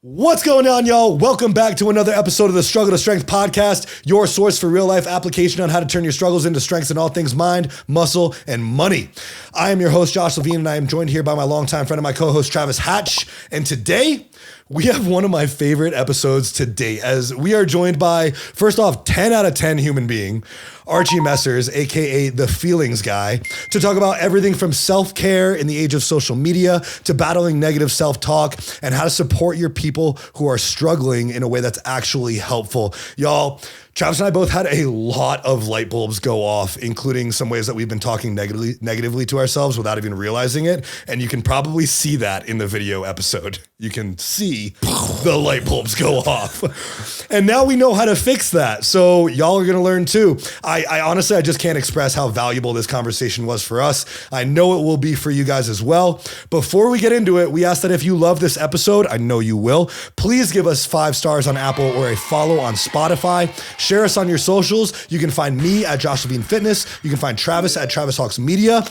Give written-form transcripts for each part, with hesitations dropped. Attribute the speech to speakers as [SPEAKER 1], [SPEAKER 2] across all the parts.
[SPEAKER 1] What's going on, y'all? Welcome back to another episode of the Struggle to Strength podcast, your source for real life application on how to turn your struggles into strengths in all things mind, muscle, and money. I am your host, Josh Levine, and I am joined here by my longtime friend and my co-host, Travis Hatch. And today, we have one of my favorite episodes to date, as we are joined by, first off, 10 out of 10 human being, Archie Messers, aka the feelings guy, to talk about everything from self-care in the age of social media to battling negative self-talk and how to support your people who are struggling in a way that's actually helpful. Y'all, Travis and I both had a lot of light bulbs go off, including some ways that we've been talking negatively to ourselves without even realizing it. And you can probably see that in the video episode. You can see the light bulbs go off. And now we know how to fix that. So y'all are going to learn too. I honestly, I just can't express how valuable this conversation was for us. I know it will be for you guys as well. Before we get into it, we ask that if you love this episode, I know you will, please give us 5 stars on Apple or a follow on Spotify. Share us on your socials. You can find me at Josh Levine Fitness. You can find Travis at Travis Hawks Media.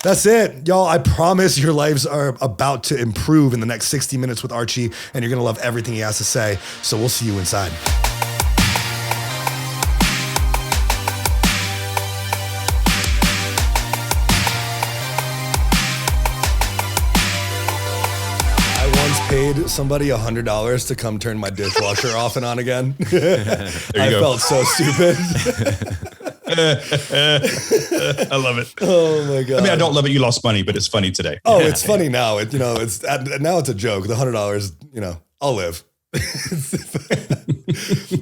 [SPEAKER 1] That's it. Y'all, I promise your lives are about to improve in the next 60 minutes with Archie, and you're going to love everything he has to say. So we'll see you inside. Paid somebody $100 to come turn my dishwasher off and on again. I felt so stupid.
[SPEAKER 2] I love it.
[SPEAKER 1] Oh my God.
[SPEAKER 2] I mean, I don't love it. You lost money, but it's funny today.
[SPEAKER 1] Oh, it's funny now. Now it's a joke. The $100, I'll live.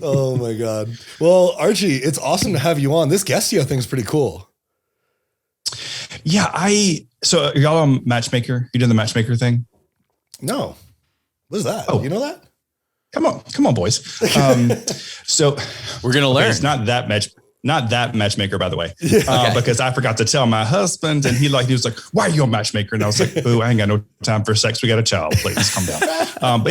[SPEAKER 1] Oh my God. Well, Archie, it's awesome to have you on. This Guestio thing's pretty cool.
[SPEAKER 2] Yeah. So y'all on Matchmaker? You doing the Matchmaker thing?
[SPEAKER 1] No. What is that?
[SPEAKER 2] Oh,
[SPEAKER 1] you know that?
[SPEAKER 2] Come on, boys. So
[SPEAKER 3] we're gonna learn.
[SPEAKER 2] It's not that Matchmaker, by the way, because I forgot to tell my husband, and he was like, "Why are you a Matchmaker?" And I was like, "Boo, I ain't got no time for sex. We got a child. Please calm down."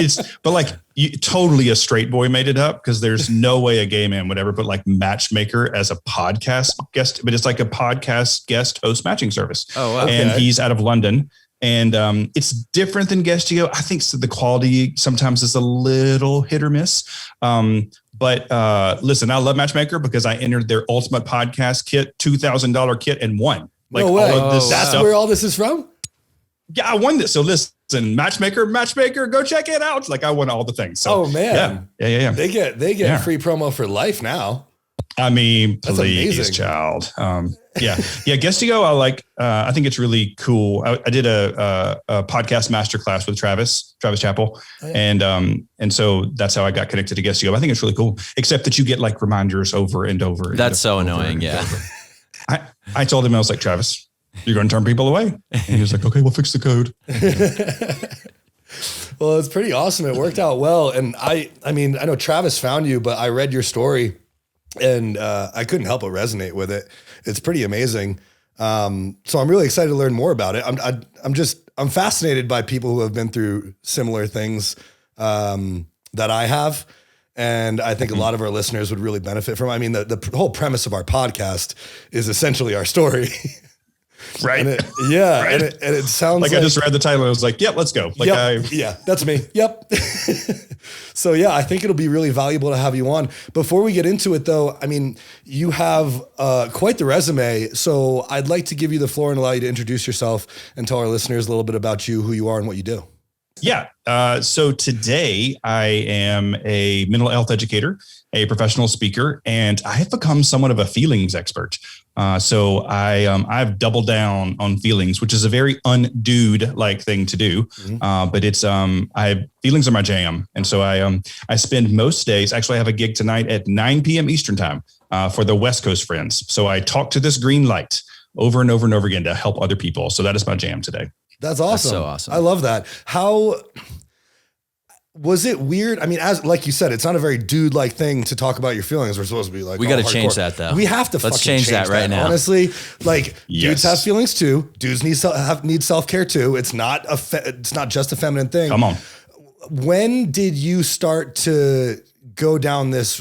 [SPEAKER 2] But totally a straight boy made it up, because there's no way a gay man would ever put like Matchmaker as a podcast guest, but it's like a podcast guest host matching service.
[SPEAKER 3] Oh, wow.
[SPEAKER 2] And he's out of London. And it's different than Guestio. I think the quality sometimes is a little hit or miss. But listen, I love Matchmaker because I entered their ultimate podcast kit, $2,000 kit, and won.
[SPEAKER 1] No way.
[SPEAKER 2] All of this
[SPEAKER 1] That's
[SPEAKER 2] stuff.
[SPEAKER 1] where all this is from?
[SPEAKER 2] Yeah, I won this. So listen, Matchmaker, go check it out. I won all the things. So,
[SPEAKER 1] oh man.
[SPEAKER 2] Yeah.
[SPEAKER 1] They get free promo for life now.
[SPEAKER 2] I mean,
[SPEAKER 1] that's
[SPEAKER 2] please,
[SPEAKER 1] amazing.
[SPEAKER 2] Child. Yeah. Guestio, I think it's really cool. I did a podcast masterclass with Travis Chappell. Oh, yeah. And so that's how I got connected to Guestio. I think it's really cool, except that you get like reminders over and over.
[SPEAKER 3] That's so annoying. Yeah.
[SPEAKER 2] I told him, I was like, Travis, you're going to turn people away. And he was like, okay, we'll fix the code.
[SPEAKER 1] Well, it's pretty awesome. It worked out well. And I mean, I know Travis found you, but I read your story and I couldn't help but resonate with it. It's pretty amazing. So I'm really excited to learn more about it. I'm fascinated by people who have been through similar things that I have. And I think a lot of our listeners would really benefit from it. I mean, the whole premise of our podcast is essentially our story.
[SPEAKER 2] Right.
[SPEAKER 1] And it sounds like
[SPEAKER 2] I just read the title and I was like, yep, let's go.
[SPEAKER 1] Yeah, that's me. Yep. So yeah, I think it'll be really valuable to have you on. Before we get into it though, I mean, you have quite the resume. So I'd like to give you the floor and allow you to introduce yourself and tell our listeners a little bit about you, who you are and what you do.
[SPEAKER 2] Yeah. So today I am a mental health educator, a professional speaker, and I have become somewhat of a feelings expert. So I've doubled down on feelings, which is a very undude like thing to do. Mm-hmm. But it's feelings are my jam, and so I spend most days. Actually, I have a gig tonight at 9 p.m. Eastern time for the West Coast friends. So I talk to this green light over and over and over again to help other people. So that is my jam today.
[SPEAKER 1] That's awesome.
[SPEAKER 3] That's so awesome.
[SPEAKER 1] I love that. How was it weird? I mean, like you said, it's not a very dude-like thing to talk about your feelings. We're supposed to be like,
[SPEAKER 3] we got to change that though.
[SPEAKER 1] We have to
[SPEAKER 3] Let's change that right now.
[SPEAKER 1] Honestly, like
[SPEAKER 2] yes.
[SPEAKER 1] Dudes have feelings too. Dudes need self-care too. It's not just a feminine thing.
[SPEAKER 2] Come on.
[SPEAKER 1] When did you start to go down this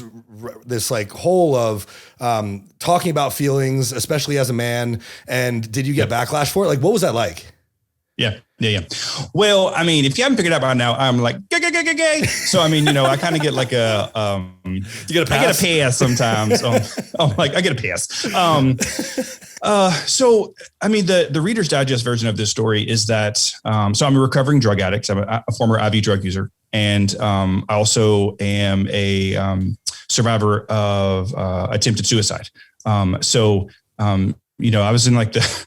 [SPEAKER 1] like hole of talking about feelings, especially as a man? And did you get backlash for it? Like, what was that like?
[SPEAKER 2] Yeah. Well, I mean, if you haven't figured it out by now, I'm like, gay. So, I mean, I kind of get like you get a pass? I get a pass sometimes. I'm like, I get a pass. So, I mean, the Reader's Digest version of this story is that, so I'm a recovering drug addict. I'm a former IV drug user. And I also am a survivor of attempted suicide. I was in like the,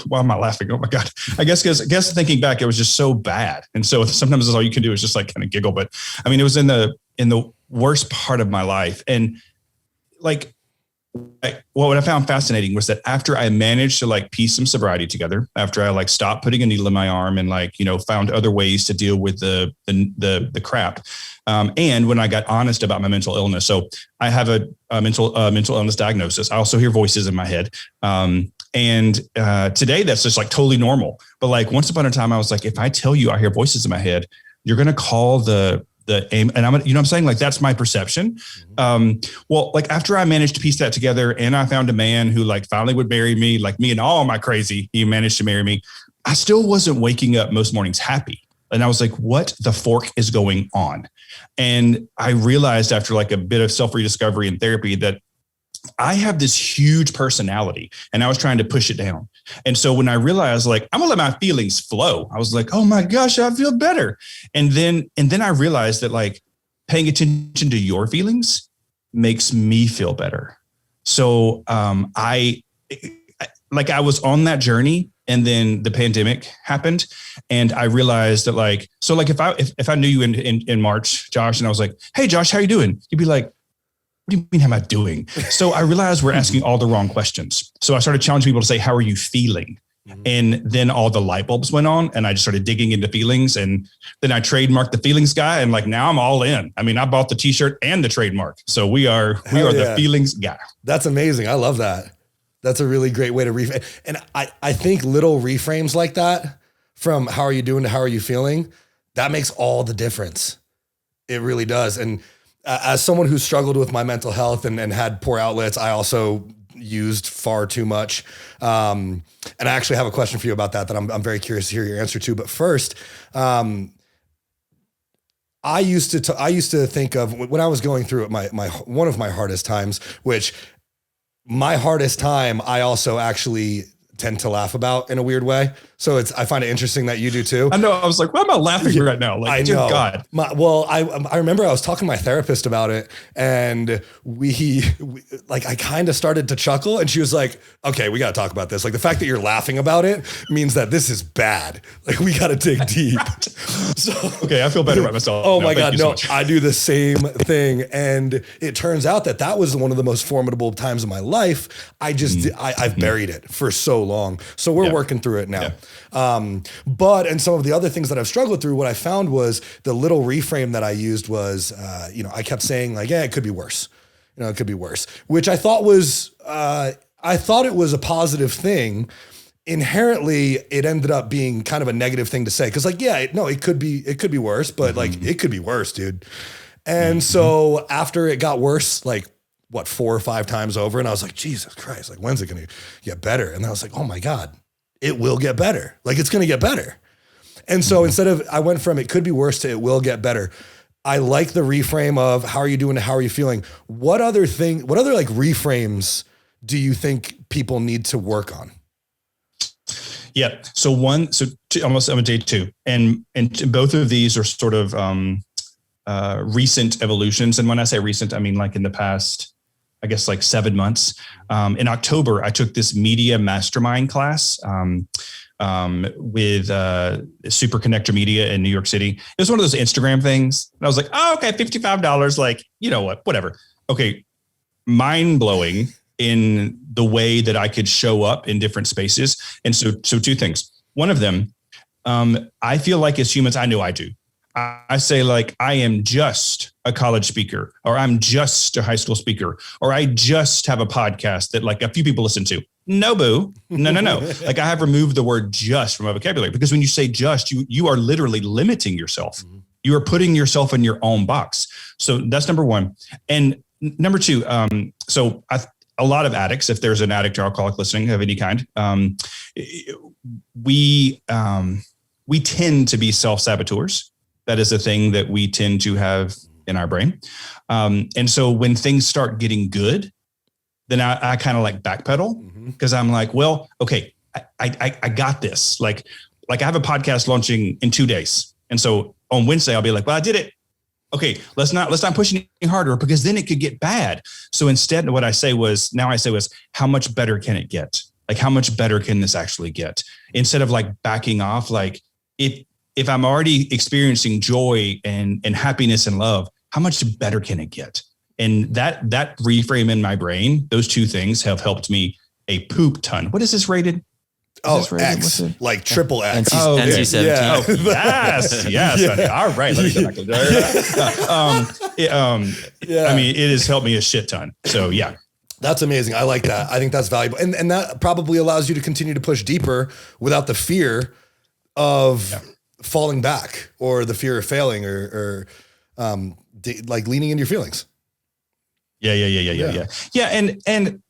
[SPEAKER 2] why am I laughing? Oh my God. I guess thinking back, it was just so bad. And so sometimes that's all you can do is just like kind of giggle. But I mean, it was in the worst part of my life. And like, what I found fascinating was that after I managed to like piece some sobriety together, after I like stopped putting a needle in my arm and like, found other ways to deal with the crap. And when I got honest about my mental illness, so I have a mental illness diagnosis. I also hear voices in my head. And today that's just like totally normal. But like once upon a time, I was like, if I tell you I hear voices in my head, you're going to call the aim. And I'm saying like, that's my perception. Well, like after I managed to piece that together and I found a man who like finally would marry me, like me and all my crazy, he managed to marry me. I still wasn't waking up most mornings happy. And I was like, what the fork is going on? And I realized after like a bit of self-rediscovery and therapy that I have this huge personality and I was trying to push it down. And so when I realized like, I'm gonna let my feelings flow, I was like, oh my gosh, I feel better. And then I realized that like paying attention to your feelings makes me feel better. So I was on that journey and then the pandemic happened and I realized that like, so like if I knew you in March, Josh, and I was like, hey Josh, how you doing? You'd be like, what do you mean, how am I doing? So I realized we're asking all the wrong questions. So I started challenging people to say, how are you feeling? And then all the light bulbs went on and I just started digging into feelings. And then I trademarked the feelings guy. And like, now I'm all in. I mean, I bought the t-shirt and the trademark. So we are the feelings guy.
[SPEAKER 1] That's amazing. I love that. That's a really great way to reframe. And I think little reframes like that from how are you doing to how are you feeling, that makes all the difference. It really does. And as someone who struggled with my mental health and had poor outlets, I also used far too much. And I actually have a question for you about that I'm very curious to hear your answer to. But first, I used to think of when I was going through it, my one of my hardest times, which my hardest time, I also actually tend to laugh about in a weird way. So I find it interesting that you do too.
[SPEAKER 2] I know. I was like, why am I laughing right now? Like, dear God.
[SPEAKER 1] I remember I was talking to my therapist about it and we I kind of started to chuckle and she was like, okay, we got to talk about this. Like the fact that you're laughing about it means that this is bad. Like we got to dig deep. So,
[SPEAKER 2] okay. I feel better about myself.
[SPEAKER 1] Oh my God. No, I do the same thing. And it turns out that was one of the most formidable times of my life. I've buried it for so long. So we're working through it now. Yeah. And some of the other things that I've struggled through, what I found was the little reframe that I used was, I kept saying like, yeah, it could be worse. It could be worse, which I thought was, I thought it was a positive thing. Inherently, it ended up being kind of a negative thing to say. Cause like, yeah, it could be worse, but like, it could be worse, dude. And so after it got worse, like, 4 or 5 times over. And I was like, Jesus Christ, like, when's it going to get better? And I was like, oh my God, it will get better. Like, it's going to get better. And so instead of, I went from it could be worse to it will get better. I like the reframe of how are you doing? How are you feeling? What other like reframes do you think people need to work on?
[SPEAKER 2] Yeah. So almost I'm a day 2 and both of these are sort of, recent evolutions. And when I say recent, I mean, like in the past, I guess like 7 months. In October, I took this media mastermind class with Super Connector Media in New York City. It was one of those Instagram things. And I was like, oh, okay, $55. Like, you know what, whatever. Okay. Mind blowing in the way that I could show up in different spaces. And so 2 things. One of them, I feel like as humans, I know I do. I say like, I am just a college speaker, or I'm just a high school speaker, or I just have a podcast that like a few people listen to. No, boo. No. Like I have removed the word just from my vocabulary because when you say just, you are literally limiting yourself. Mm-hmm. You are putting yourself in your own box. So that's number one. And number two, so a lot of addicts, if there's an addict or alcoholic listening of any kind, we tend to be self-saboteurs. That is a thing that we tend to have in our brain. And so when things start getting good, then I kind of like backpedal because I'm like, well, okay, I got this. Like I have a podcast launching in 2 days. And so on Wednesday, I'll be like, well, I did it. Okay, let's not push any harder because then it could get bad. So instead, what I say was, how much better can it get? Like, how much better can this actually get? Instead of like backing off, like if I'm already experiencing joy and happiness and love, how much better can it get? And that reframe in my brain, those two things have helped me a poop ton. What is this rated?
[SPEAKER 1] X, like triple X.
[SPEAKER 3] NC-17.
[SPEAKER 1] Yeah.
[SPEAKER 2] Oh, yes. Yeah. All right. Let me go back. I mean, it has helped me a shit ton. So yeah.
[SPEAKER 1] That's amazing. I like that. I think that's valuable. And that probably allows you to continue to push deeper without the fear of falling back or the fear of failing or like leaning into your feelings.
[SPEAKER 2] Yeah. Yeah. And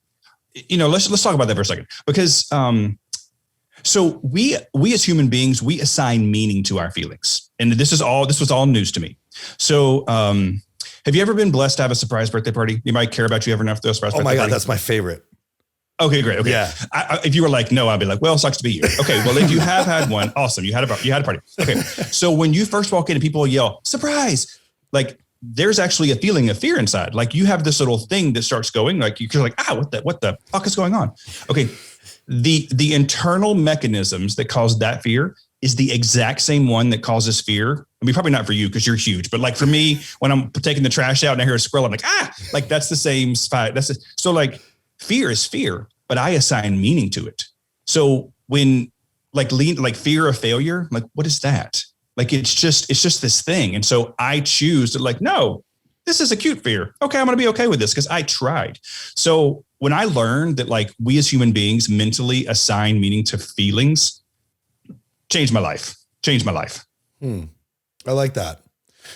[SPEAKER 2] you know, let's talk about that for a second because, so we as human beings, we assign meaning to our feelings. And this was all news to me. So, have you ever been blessed to have a surprise birthday party? Anybody care about you ever enough to throw a surprise birthday party?
[SPEAKER 1] Oh my God, that's my favorite.
[SPEAKER 2] Okay, great. Okay.
[SPEAKER 1] Yeah.
[SPEAKER 2] If you were like, no, I'd be like, well, sucks to be you. Okay. Well, if you have had one, awesome. You had a party. Okay. So when you first walk in and people yell, surprise, like there's actually a feeling of fear inside. Like you have this little thing that starts going, like you're like, what the fuck is going on? Okay. The internal mechanisms that cause that fear is the exact same one that causes fear. I mean, probably not for you because you're huge, but like for me, when I'm taking the trash out and I hear a squirrel, I'm like, like that's the same spot. So like fear is fear, but I assign meaning to it. So when like fear of failure, like what is that? Like, it's just this thing. And so I choose to like, no, this is a cute fear. Okay. I'm going to be okay with this because I tried. So when I learned that like we as human beings mentally assign meaning to feelings, changed my life.
[SPEAKER 1] I like that.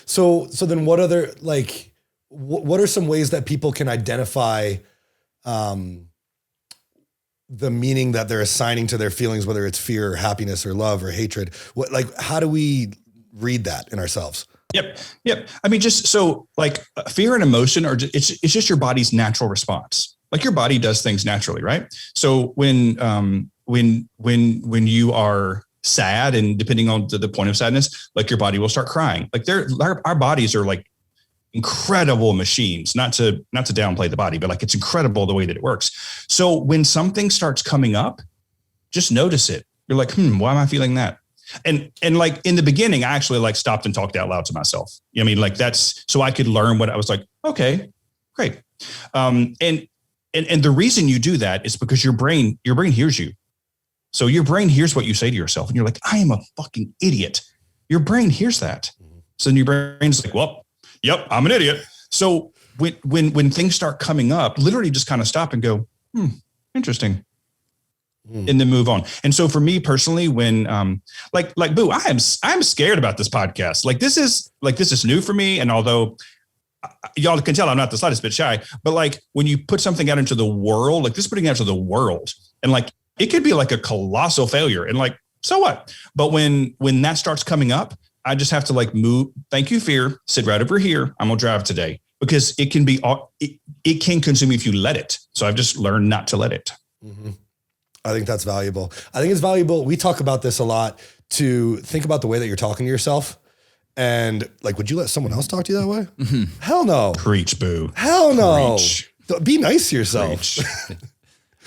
[SPEAKER 1] So then what other, like, what are some ways that people can identify the meaning that they're assigning to their feelings, whether it's fear or happiness or love or hatred? How do we read that in ourselves?
[SPEAKER 2] Yep. I mean, just so like fear and emotion it's just your body's natural response. Like your body does things naturally, right? So when you are sad and depending on the point of sadness, like your body will start crying. Like our bodies are like incredible machines, not to downplay the body, but like it's incredible the way that it works. So when something starts coming up, just notice it. You're like, why am I feeling that? And like in the beginning, I actually like stopped and talked out loud to myself. I mean, like that's so I could learn what I was like, okay, great. And the reason you do that is because your brain hears you. So your brain hears what you say to yourself and you're like, I am a fucking idiot. Your brain hears that. So then your brain's like, well, yep, I'm an idiot. So when things start coming up, literally just kind of stop and go, interesting. And then move on. And so for me personally, when like Boo, I'm scared about this podcast. Like this is new for me. And although y'all can tell I'm not the slightest bit shy, but like when you put something out into the world, like this putting it out to the world, and like it could be like a colossal failure. And like, so what? But when that starts coming up, I just have to like move. Thank you, fear. Sit right over here. I'm gonna drive today because it can be it can consume you if you let it. So I've just learned not to let it.
[SPEAKER 1] Mm-hmm. I think that's valuable. I think it's valuable. We talk about this a lot, to think about the way that you're talking to yourself. And like, would you let someone else talk to you that way? Mm-hmm. Hell no.
[SPEAKER 2] Preach, Boo.
[SPEAKER 1] Hell no. Preach. Be nice to yourself.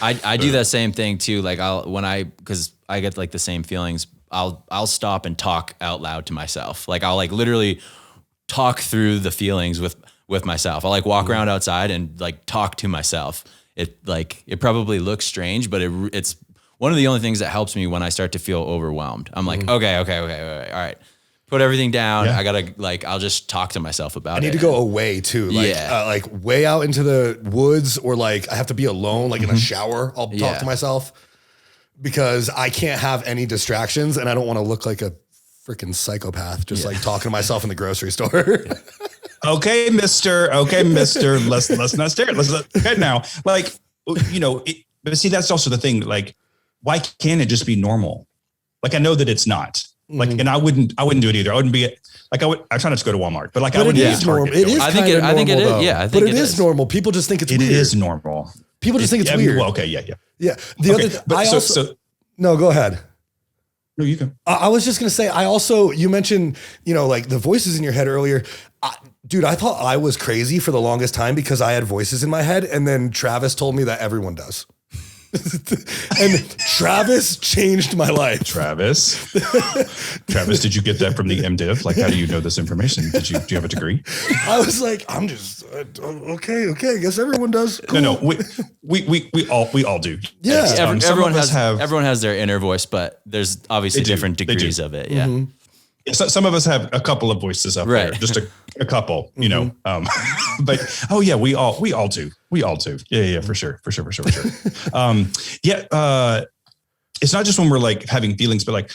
[SPEAKER 3] I do that same thing too. Like because I get like the same feelings, I'll stop and talk out loud to myself. Like I'll like literally talk through the feelings with myself. I'll like walk around outside and like talk to myself. It probably looks strange, but it's one of the only things that helps me when I start to feel overwhelmed. I'm like, okay, all right. Put everything down. Yeah. I gotta I'll just talk to myself about it.
[SPEAKER 1] I need to go away too. Like, like way out into the woods, or like I have to be alone, like in a shower. I'll talk to myself because I can't have any distractions and I don't want to look like a freaking psychopath just like talking to myself in the grocery store. Okay, mister.
[SPEAKER 2] Let's not stare. Let's good now. Like but see, that's also the thing. Like, why can't it just be normal? Like, I know that it's not. Like, and I wouldn't do it either. I wouldn't be I try not to go to Walmart, but like, I wouldn't be at Target.
[SPEAKER 1] It is
[SPEAKER 3] I think it is. Yeah, I think
[SPEAKER 1] but it is normal. People just think it's weird. It
[SPEAKER 2] is normal.
[SPEAKER 1] People just think it's weird.
[SPEAKER 2] Well, okay, yeah.
[SPEAKER 1] Yeah. No, go ahead.
[SPEAKER 2] No, you can.
[SPEAKER 1] I was just going to say, you mentioned, like the voices in your head earlier. Dude, I thought I was crazy for the longest time because I had voices in my head. And then Travis told me that everyone does. And Travis changed my life.
[SPEAKER 2] Travis, did you get that from the MDiv? Like, how do you know this information? Do you have a degree?
[SPEAKER 1] I was like, I'm just okay. I guess everyone does. Cool.
[SPEAKER 2] No, we all do.
[SPEAKER 1] Yeah,
[SPEAKER 3] everyone has their inner voice, but there's obviously different degrees of it. Yeah. Mm-hmm.
[SPEAKER 2] So some of us have a couple of voices up there, just a couple, but we all do. Yeah, for sure. It's not just when we're like having feelings, but like,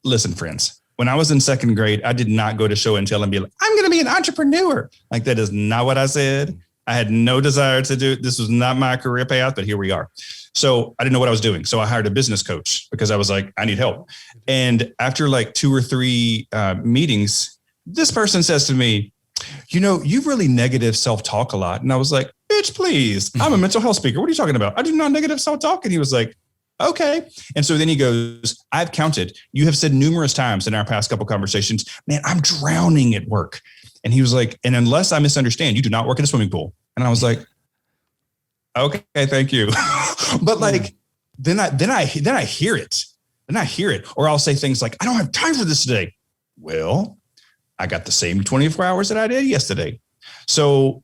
[SPEAKER 2] listen, friends, when I was in second grade, I did not go to show and tell and be like, I'm going to be an entrepreneur. Like, that is not what I said. I had no desire to do it. This was not my career path, but here we are. So I didn't know what I was doing. So I hired a business coach because I was like, I need help. And after like 2 or 3 meetings, this person says to me, you really negative self-talk a lot. And I was like, bitch, please. I'm a mental health speaker. What are you talking about? I do not negative self-talk. And he was like, okay. And so then he goes, I've counted. You have said numerous times in our past couple conversations, man, I'm drowning at work. And he was like, and unless I misunderstand, you do not work in a swimming pool. And I was like, okay, thank you. But like, then I hear it. Or I'll say things like, I don't have time for this today. Well, I got the same 24 hours that I did yesterday. So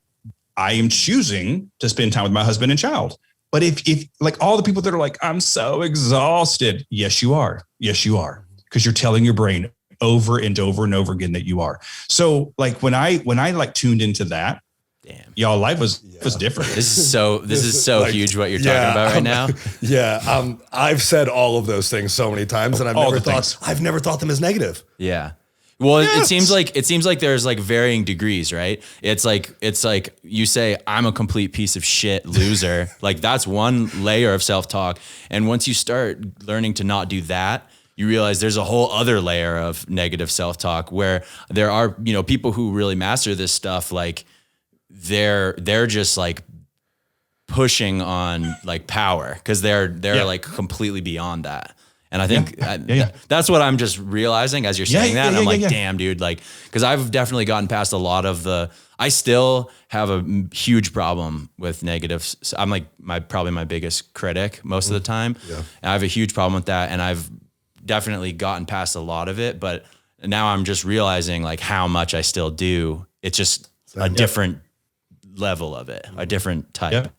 [SPEAKER 2] I am choosing to spend time with my husband and child. But if like all the people that are like, I'm so exhausted. Yes, you are. Because you're telling your brain over and over and over again that you are. So like when I like tuned into that, damn, y'all, life was different.
[SPEAKER 3] This is so like, huge what you're talking about right now.
[SPEAKER 1] Yeah. I've said all of those things so many times and I've never thought them as negative.
[SPEAKER 3] Yeah. Well, yes. it seems like there's like varying degrees, right? It's like you say, I'm a complete piece of shit loser. Like that's one layer of self-talk. And once you start learning to not do that, you realize there's a whole other layer of negative self-talk where there are, people who really master this stuff. Like they're just like pushing on like power because they're like completely beyond that. And I think that's what I'm just realizing as you're saying that. I'm like, damn, dude, like, because I've definitely gotten past a lot of I still have a huge problem with negatives. I'm like probably my biggest critic most of the time. Yeah. And I have a huge problem with that. And I've definitely gotten past a lot of it, but now I'm just realizing like how much I still do. It's just a different level of it, a different type.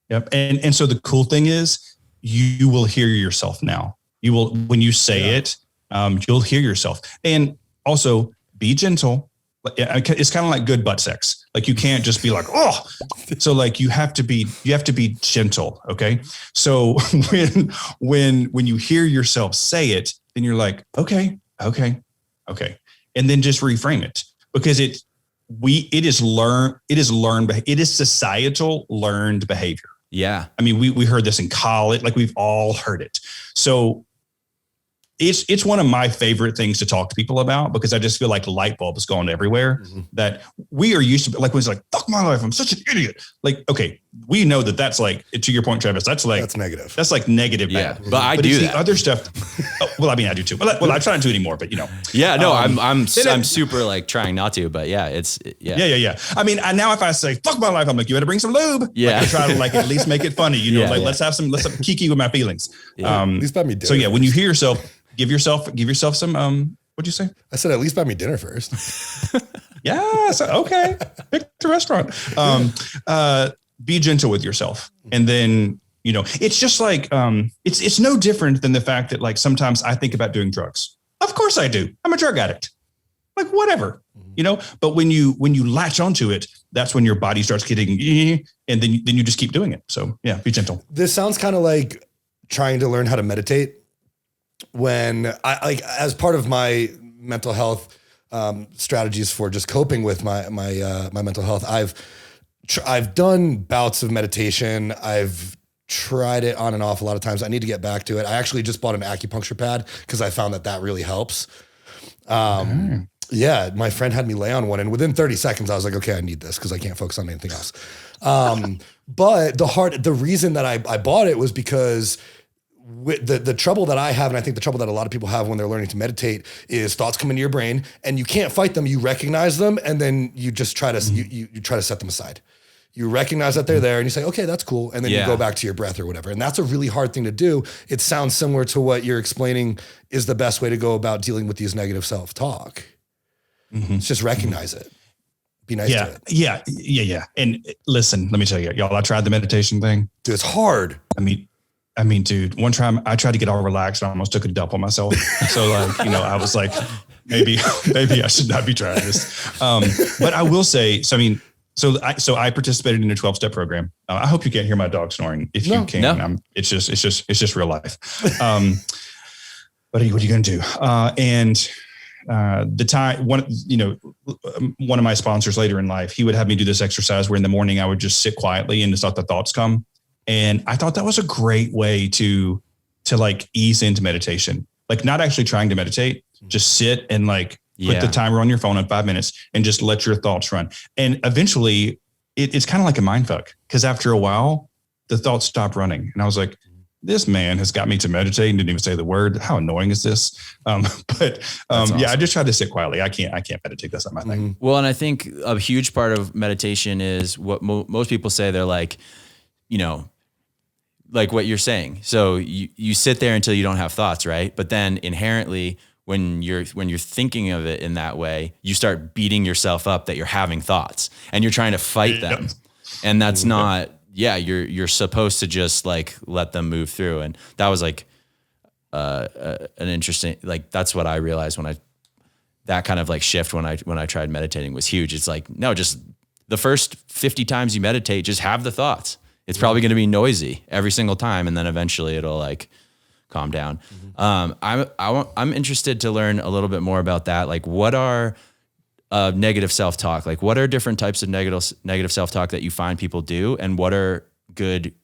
[SPEAKER 2] Yep. And so the cool thing is, you will hear yourself now. You will, when you say it, you'll hear yourself. And also be gentle. It's kind of like good butt sex. Like you can't just be like, oh, so like you have to be gentle. Okay. So when you hear yourself say it, then you're like, okay. And then just reframe it because it is societal learned behavior.
[SPEAKER 3] Yeah.
[SPEAKER 2] I mean, we heard this in college, like we've all heard it. So it's one of my favorite things to talk to people about because I just feel like light bulbs going everywhere that we are used to. Like when it's like, fuck my life, I'm such an idiot. Like, okay, we know that's like, to your point, Travis, that's negative. That's like negative.
[SPEAKER 3] Yeah,
[SPEAKER 2] bad.
[SPEAKER 3] but I do that.
[SPEAKER 2] Other stuff. Well, I mean, I do too. Well, I try not to anymore, but
[SPEAKER 3] Yeah, no, I'm super like trying not to, but yeah,
[SPEAKER 2] Yeah. I mean, now if I say fuck my life, I'm like, you better bring some lube.
[SPEAKER 3] Yeah.
[SPEAKER 2] Like, I try to like at least make it funny. Let's have kiki with my feelings.
[SPEAKER 1] At least buy me dinner.
[SPEAKER 2] So yeah, when you hear yourself, give yourself some, what'd you say?
[SPEAKER 1] I said, at least buy me dinner first.
[SPEAKER 2] Yeah. So, okay. Pick the restaurant. Be gentle with yourself. And then, it's just like, it's no different than the fact that like, sometimes I think about doing drugs. Of course I do. I'm a drug addict. Like whatever, but when you latch onto it, that's when your body starts getting, and then you just keep doing it. So yeah, be gentle.
[SPEAKER 1] This sounds kind of like trying to learn how to meditate. When I like, as part of my mental health strategies for just coping with my mental health, I've I've done bouts of meditation. I've tried it on and off a lot of times. I need to get back to it. I actually just bought an acupuncture pad because I found that really helps. Yeah, my friend had me lay on one, and within 30 seconds, I was like, okay, I need this because I can't focus on anything else. But the reason that I bought it was because with the trouble that I have, and I think the trouble that a lot of people have when they're learning to meditate, is thoughts come into your brain and you can't fight them. You recognize them, and then you just try to you try to set them aside. You recognize that they're there and you say, okay, that's cool. And then you go back to your breath or whatever. And that's a really hard thing to do. It sounds similar to what you're explaining is the best way to go about dealing with these negative self-talk. It's just recognize it. Be nice to it.
[SPEAKER 2] Yeah. And listen, let me tell you, y'all, I tried the meditation thing.
[SPEAKER 1] Dude, it's hard.
[SPEAKER 2] I mean, dude, one time I tried to get all relaxed and I almost took a dump on myself. So like, I was like, maybe I should not be trying this. But I will say, so I participated in a 12-step program. I hope you can't hear my dog snoring. If you can, no. It's just real life. But what are you going to do? The time one of my sponsors later in life, he would have me do this exercise where in the morning I would just sit quietly and just let the thoughts come. And I thought that was a great way to like ease into meditation, like not actually trying to meditate, just sit and like put the timer on your phone at 5 minutes and just let your thoughts run. And eventually it's kind of like a mind fuck, because after a while the thoughts stopped running. And I was like, this man has got me to meditate and didn't even say the word. How annoying is this? Awesome. I just try to sit quietly. I can't meditate. That's not my thing.
[SPEAKER 3] Well, and I think a huge part of meditation is what most people say. They're like, like what you're saying. So you sit there until you don't have thoughts, right? But then inherently, when you're thinking of it in that way, you start beating yourself up that you're having thoughts and you're trying to fight them. And that's not. Yeah, you're supposed to just like let them move through. And that was like an interesting, like that's what I realized that kind of like shift when I tried meditating was huge. It's like, no, just the first 50 times you meditate, just have the thoughts. It's probably going to be noisy every single time. And then eventually it'll like calm down. I'm interested to learn a little bit more about that. Like what are negative self-talk? Like what are different types of negative self-talk that you find people do? And what are good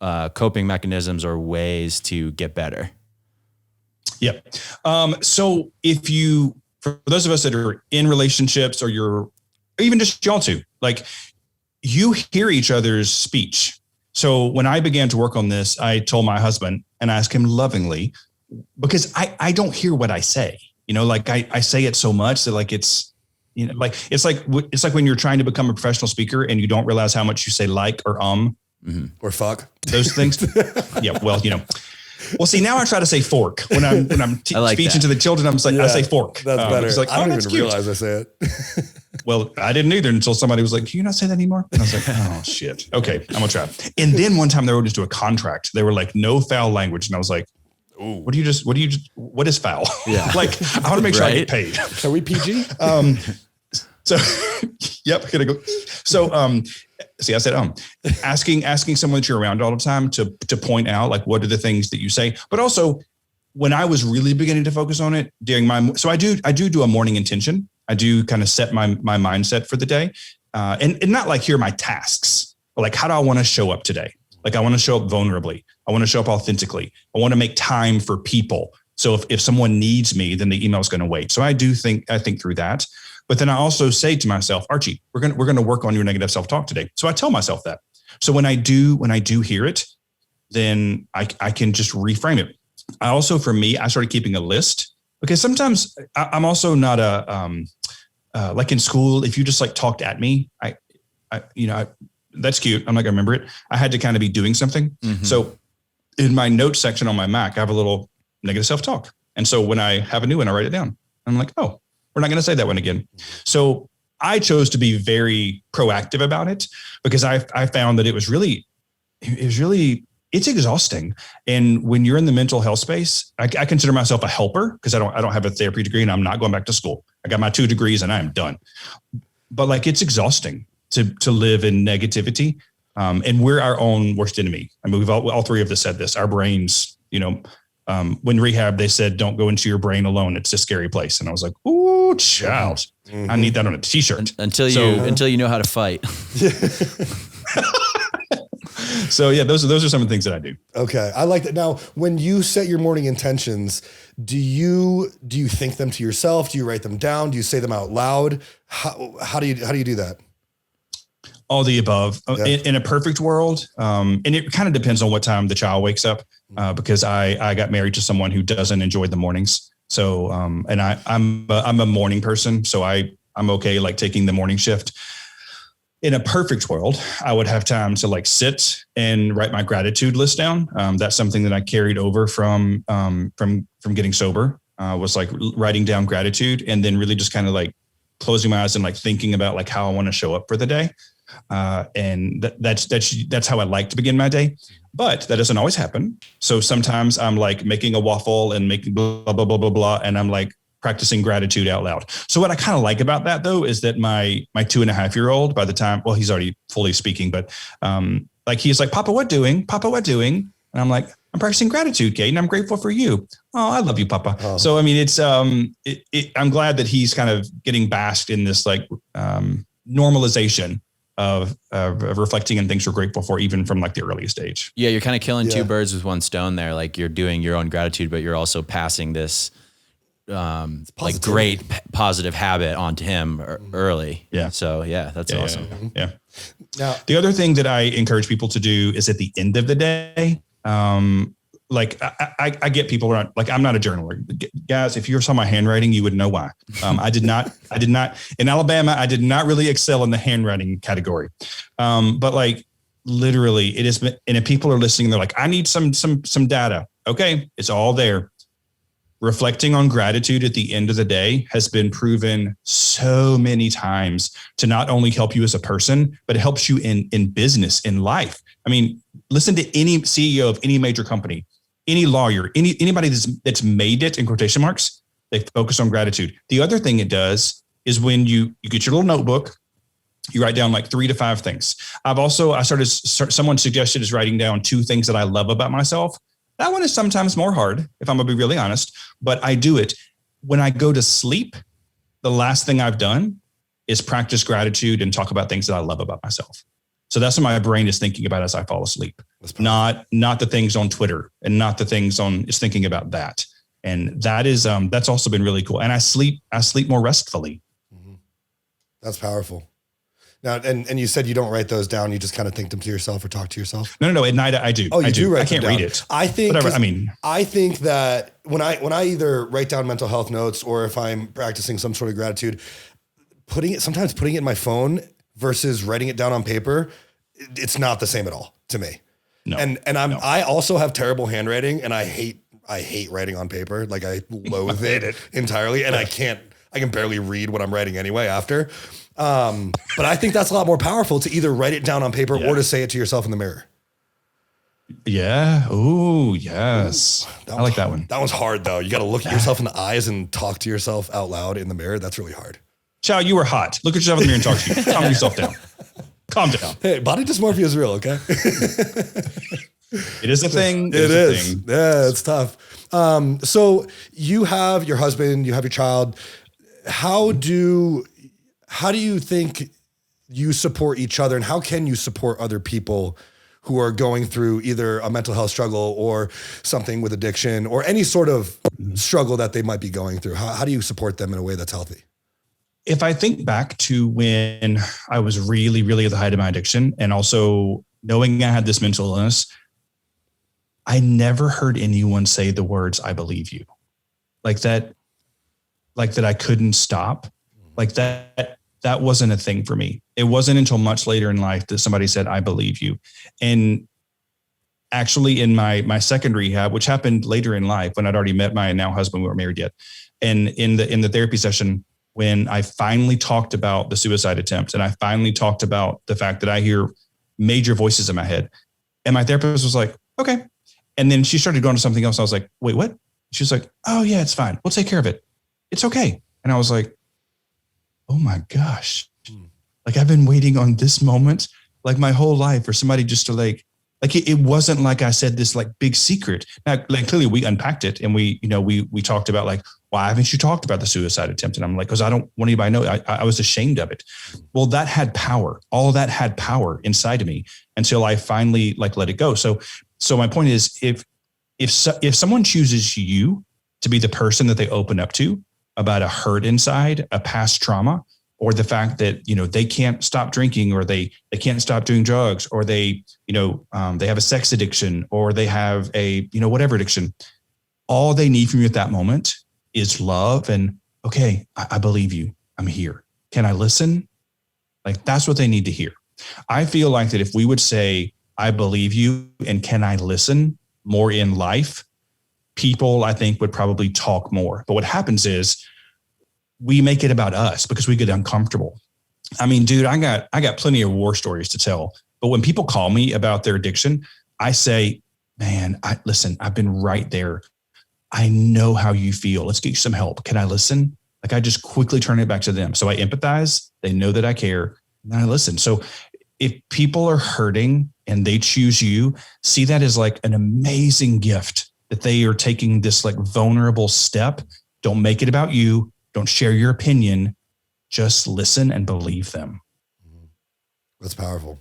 [SPEAKER 3] coping mechanisms or ways to get better?
[SPEAKER 2] Yep. So for those of us that are in relationships or even just y'all two, like you hear each other's speech. So when I began to work on this, I told my husband and I asked him lovingly, because I don't hear what I say. Like I say it so much that like it's like when you're trying to become a professional speaker and you don't realize how much you say like or
[SPEAKER 1] or fuck
[SPEAKER 2] those things. Yeah. Well, well, see, now I try to say fork when I'm speaking to the children. I'm like, I say fork.
[SPEAKER 1] That's better.
[SPEAKER 2] It's like,
[SPEAKER 1] I don't even realize I say it.
[SPEAKER 2] Well, I didn't either until somebody was like, can you not say that anymore? And I was like, oh shit. Okay. I'm gonna try. And then one time they wrote into a contract. They were like, no foul language. And I was like, what is foul? Yeah. Like, I want to make sure I get paid.
[SPEAKER 1] Are we PG?
[SPEAKER 2] So, yep. Gonna go. So, see, I said, asking someone that you're around all the time to point out, like, what are the things that you say, but also when I was really beginning to focus on it so I do a morning intention. I do kind of set my mindset for the day. And not like, here are my tasks, but like, how do I want to show up today? Like, I want to show up vulnerably. I want to show up authentically. I want to make time for people. So if someone needs me, then the email is going to wait. So I think through that. But then I also say to myself, Archie, we're going to work on your negative self-talk today. So I tell myself that. So when I do hear it, then I can just reframe it. I also, for me, I started keeping a list, because sometimes I'm also not like in school, if you just like talked at me, that's cute. I'm not gonna remember it. I had to kind of be doing something. Mm-hmm. So in my notes section on my Mac, I have a little negative self-talk. And so when I have a new one, I write it down. I'm like, oh, we're not going to say that one again. So I chose to be very proactive about it, because I found that it's exhausting. And when you're in the mental health space, I consider myself a helper, because I don't have a therapy degree and I'm not going back to school. I got my 2 degrees and I am done. But like, it's exhausting to live in negativity. And we're our own worst enemy. I mean, all 3 of us said this, our brains, when rehab, they said, don't go into your brain alone. It's a scary place. And I was like, ooh, child. I need that on a t-shirt.
[SPEAKER 3] Until you know how to fight.
[SPEAKER 2] So yeah, those are some of the things that I do.
[SPEAKER 1] Okay. I like that. Now, when you set your morning intentions, do you think them to yourself? Do you write them down? Do you say them out loud? How do you do that?
[SPEAKER 2] All the above.
[SPEAKER 1] Yeah.
[SPEAKER 2] In a perfect world, and it kind of depends on what time the child wakes up, because I got married to someone who doesn't enjoy the mornings. So, and I'm a morning person, so I'm okay like taking the morning shift. In a perfect world, I would have time to like sit and write my gratitude list down. That's something that I carried over from getting sober, was like writing down gratitude and then really just kind of like closing my eyes and like thinking about like how I want to show up for the day. And that's how I like to begin my day, but that doesn't always happen. So sometimes I'm like making a waffle and making blah, blah, blah, blah, blah. And I'm like practicing gratitude out loud. So what I kind of like about that though, is that my 2.5-year-old, by the time, well, he's already fully speaking, but, like, he's like, Papa, what doing? Papa, what doing? And I'm like, I'm practicing gratitude, Kate, and I'm grateful for you. Oh, I love you, Papa. Oh. So, I mean, it's, I'm glad that he's kind of getting basked in this like, normalization of reflecting on things you're grateful for, even from like the earliest age.
[SPEAKER 3] Yeah. You're kind of killing two birds with one stone there. Like, you're doing your own gratitude, but you're also passing this, like great positive habit onto him early. Yeah. So yeah, that's awesome.
[SPEAKER 2] Yeah. Now, the other thing that I encourage people to do is at the end of the day, like I get people who are like, I'm not a journaler. Guys, if you saw my handwriting, you would know why. I did not in Alabama, I did not really excel in the handwriting category. But like literally it has been, and if people are listening, they're like, I need some data. Okay. It's all there. Reflecting on gratitude at the end of the day has been proven so many times to not only help you as a person, but it helps you in business, in life. I mean, listen to any CEO of any major company, any lawyer, anybody that's made it in quotation marks, they focus on gratitude. The other thing it does is when you get your little notebook, you write down like 3 to 5 things. Someone suggested is writing down 2 things that I love about myself. That one is sometimes more hard, if I'm going to be really honest, but I do it. When I go to sleep, the last thing I've done is practice gratitude and talk about things that I love about myself. So that's what my brain is thinking about as I fall asleep, not the things on Twitter and not the things it's thinking about that. And that is, that's also been really cool. And I sleep more restfully.
[SPEAKER 1] Mm-hmm. That's powerful. Now, and you said you don't write those down. You just kind of think them to yourself or talk to yourself.
[SPEAKER 2] No. At night I do.
[SPEAKER 1] Oh, you do write them down.
[SPEAKER 2] I can't read it.
[SPEAKER 1] I think.
[SPEAKER 2] Whatever. I mean,
[SPEAKER 1] I think that when I either write down mental health notes or if I'm practicing some sort of gratitude, sometimes putting it in my phone versus writing it down on paper, it's not the same at all to me.
[SPEAKER 2] No.
[SPEAKER 1] And I also have terrible handwriting, and I hate writing on paper. Like I loathe it entirely, and I can barely read what I'm writing anyway after. But I think that's a lot more powerful to either write it down on paper or to say it to yourself in the mirror.
[SPEAKER 2] Yeah. Oh, yes. I like that one.
[SPEAKER 1] That one's hard though. You got to look at yourself in the eyes and talk to yourself out loud in the mirror. That's really hard.
[SPEAKER 2] Chow, you were hot. Look at yourself in the mirror and talk to you. Calm yourself down. Calm down.
[SPEAKER 1] Hey, body dysmorphia is real. Okay.
[SPEAKER 2] It is a thing.
[SPEAKER 1] It is. Yeah, it's tough. So you have your husband, you have your child. How do you think you support each other, and how can you support other people who are going through either a mental health struggle or something with addiction or any sort of struggle that they might be going through? How do you support them in a way that's healthy?
[SPEAKER 2] If I think back to when I was really, really at the height of my addiction, and also knowing I had this mental illness, I never heard anyone say the words, I believe you. Like that I couldn't stop. Like that wasn't a thing for me. It wasn't until much later in life that somebody said, I believe you. And actually in my second rehab, which happened later in life when I'd already met my now husband, we weren't married yet. And in the therapy session, when I finally talked about the suicide attempt and I finally talked about the fact that I hear major voices in my head, and my therapist was like, okay. And then she started going to something else. I was like, wait, what? She was like, oh yeah, it's fine. We'll take care of it. It's okay. And I was like, oh my gosh. Like I've been waiting on this moment, like my whole life, for somebody just to like Like it wasn't like I said this like big secret. Now, like clearly we unpacked it and we talked about like, why haven't you talked about the suicide attempt? And I'm like, because I don't want anybody to know. I was ashamed of it. Well, that had power. All of that had power inside of me until I finally like let it go. So my point is, if someone chooses you to be the person that they open up to about a hurt inside, a past trauma, or the fact that, they can't stop drinking, or they can't stop doing drugs, or they have a sex addiction, or they have a, whatever addiction, all they need from you at that moment is love. And okay, I believe you. I'm here. Can I listen? Like that's what they need to hear. I feel like that if we would say, I believe you and can I listen more in life, people I think would probably talk more. But what happens is we make it about us because we get uncomfortable. I mean, dude, I got plenty of war stories to tell, but when people call me about their addiction, I say, man, listen, I've been right there. I know how you feel. Let's get you some help. Can I listen? Like I just quickly turn it back to them. So I empathize. They know that I care. And I listen. So if people are hurting and they choose you, see that as like an amazing gift that they are taking this like vulnerable step. Don't make it about you. Don't share your opinion. Just listen and believe them.
[SPEAKER 1] That's powerful.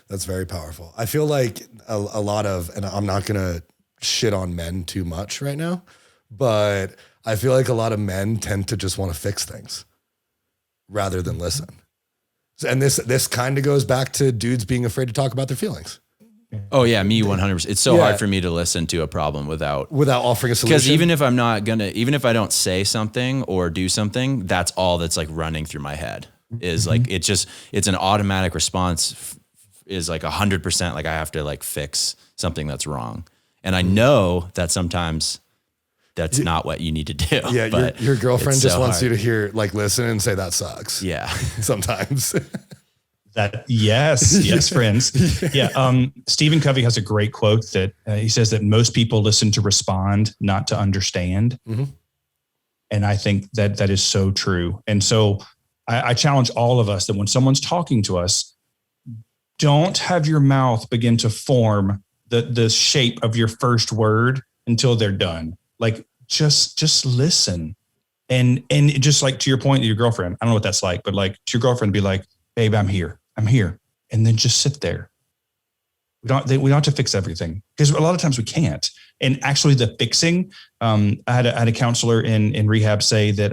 [SPEAKER 1] That's very powerful. I feel like a lot of, and I'm not going to shit on men too much right now, but I feel like a lot of men tend to just want to fix things rather than listen. And this kind of goes back to dudes being afraid to talk about their feelings.
[SPEAKER 3] Oh yeah, me 100%. It's so hard for me to listen to a problem without
[SPEAKER 1] offering a solution.
[SPEAKER 3] Because even if I don't say something or do something, that's all that's like running through my head is like, it's an automatic response is like 100%. Like I have to like fix something that's wrong. And I know that sometimes that's not what you need to do.
[SPEAKER 1] Yeah.
[SPEAKER 3] But
[SPEAKER 1] your girlfriend just wants
[SPEAKER 3] hard.
[SPEAKER 1] you to hear, like, listen and say that sucks.
[SPEAKER 3] Yeah.
[SPEAKER 1] Sometimes.
[SPEAKER 2] Yes, friends. Yeah. Stephen Covey has a great quote that he says that most people listen to respond, not to understand. Mm-hmm. And I think that is so true. And so I challenge all of us that when someone's talking to us, don't have your mouth begin to form the shape of your first word until they're done. Like just listen. And just like to your point, your girlfriend, I don't know what that's like, but like to your girlfriend, be like, babe, I'm here. And then just sit there. We don't have to fix everything because a lot of times we can't. And actually the fixing, I had a counselor in rehab say that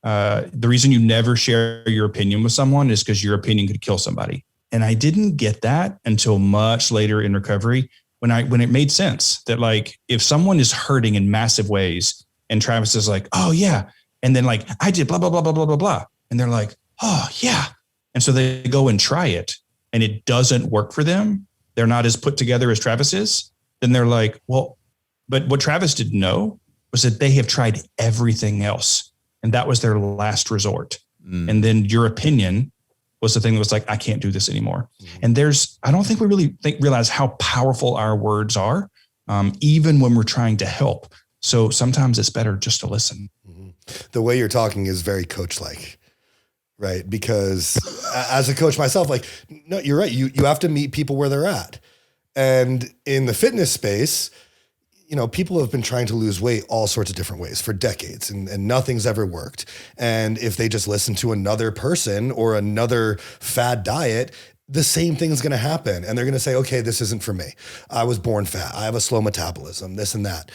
[SPEAKER 2] the reason you never share your opinion with someone is because your opinion could kill somebody. And I didn't get that until much later in recovery when it made sense that like, if someone is hurting in massive ways and Travis is like, oh yeah. And then like, I did blah, blah, blah, blah, blah, blah, blah. And they're like, oh yeah. And so they go and try it and it doesn't work for them. They're not as put together as Travis is. Then they're like, well, but what Travis didn't know was that they have tried everything else. And that was their last resort. And then your opinion was the thing that was like, I can't do this anymore. And I don't think we really realize how powerful our words are, even when we're trying to help. So sometimes it's better just to listen.
[SPEAKER 1] The way you're talking is very coach-like. Right. Because as a coach myself, like, no, you're right. You have to meet people where they're at. And in the fitness space, people have been trying to lose weight all sorts of different ways for decades and nothing's ever worked. And if they just listen to another person or another fad diet, the same thing's going to happen. And they're going to say, okay, this isn't for me. I was born fat. I have a slow metabolism, this and that.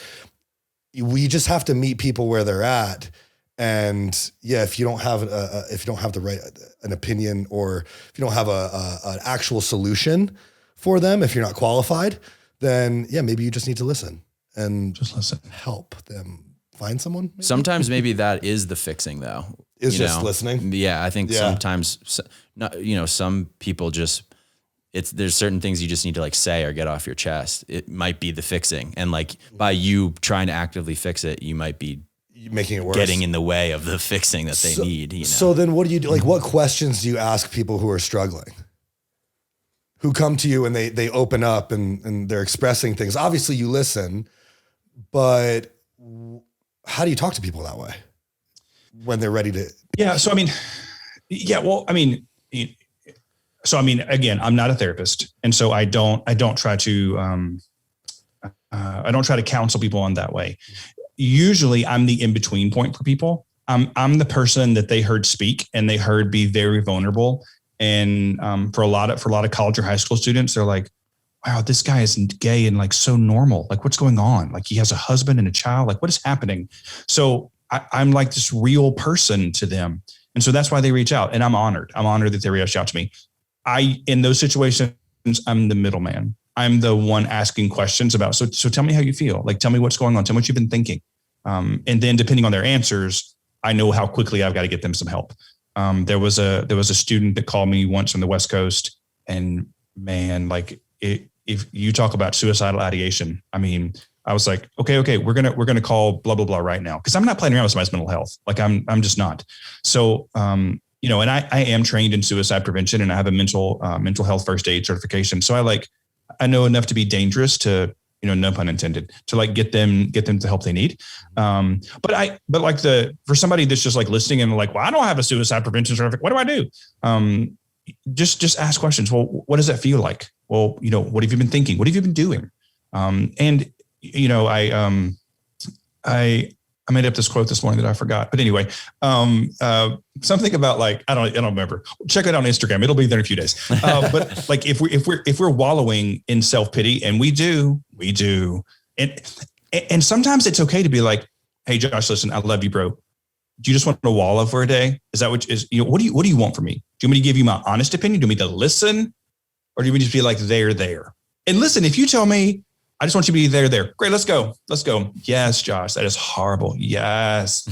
[SPEAKER 1] We just have to meet people where they're at. And yeah, if you don't have an opinion, or if you don't have an actual solution for them, if you're not qualified, then yeah, maybe you just need to listen and
[SPEAKER 2] just listen,
[SPEAKER 1] help them find someone. Maybe?
[SPEAKER 3] Sometimes maybe that is the fixing though.
[SPEAKER 1] Is just listening.
[SPEAKER 3] Yeah. I think sometimes, some people there's certain things you just need to like say or get off your chest. It might be the fixing. And like by you trying to actively fix it, you might be
[SPEAKER 1] making it worse,
[SPEAKER 3] getting in the way of the fixing that they need.
[SPEAKER 1] So then what do you do? Like, what questions do you ask people who are struggling, who come to you and they open up and they're expressing things? Obviously you listen, but how do you talk to people that way when they're ready to?
[SPEAKER 2] Yeah. So, So, I mean, again, I'm not a therapist. And so I don't try to counsel people on that way. Usually I'm the in-between point for people. I'm the person that they heard speak and they heard be very vulnerable. And for a lot of college or high school students, they're like, wow, this guy is gay and like so normal. Like, what's going on? Like, he has a husband and a child. Like, what is happening? So I'm like this real person to them. And so that's why they reach out. And I'm honored. I'm honored that they reach out to me. In those situations, I'm the middleman. I'm the one asking questions about, so tell me how you feel. Like, tell me what's going on. Tell me what you've been thinking. And then depending on their answers, I know how quickly I've got to get them some help. There was a student that called me once on the West Coast, and man, like if you talk about suicidal ideation, I mean, I was like, okay, we're gonna call blah blah blah right now, because I'm not playing around with somebody's mental health. Like I'm just not. So and I am trained in suicide prevention, and I have a mental health first aid certification. So I know enough to be dangerous to, no pun intended, to like get them the help they need. But for somebody that's just like listening and like, well, I don't have a suicide prevention certificate. What do I do? Just ask questions. Well, what does that feel like? Well, what have you been thinking? What have you been doing? I made up this quote this morning that I forgot, but anyway, something about like, I don't remember. Check it out on Instagram. It'll be there in a few days. But like, if we're wallowing in self-pity, and we do, and sometimes it's okay to be like, hey, Josh, listen, I love you, bro. Do you just want to wallow for a day? Is that what is, what do you want from me? Do you want me to give you my honest opinion? Do you want me to listen? Or do you want me to just be like, there? And listen, if you tell me, I just want you to be there. Great. Let's go. Yes, Josh, that is horrible. Yes,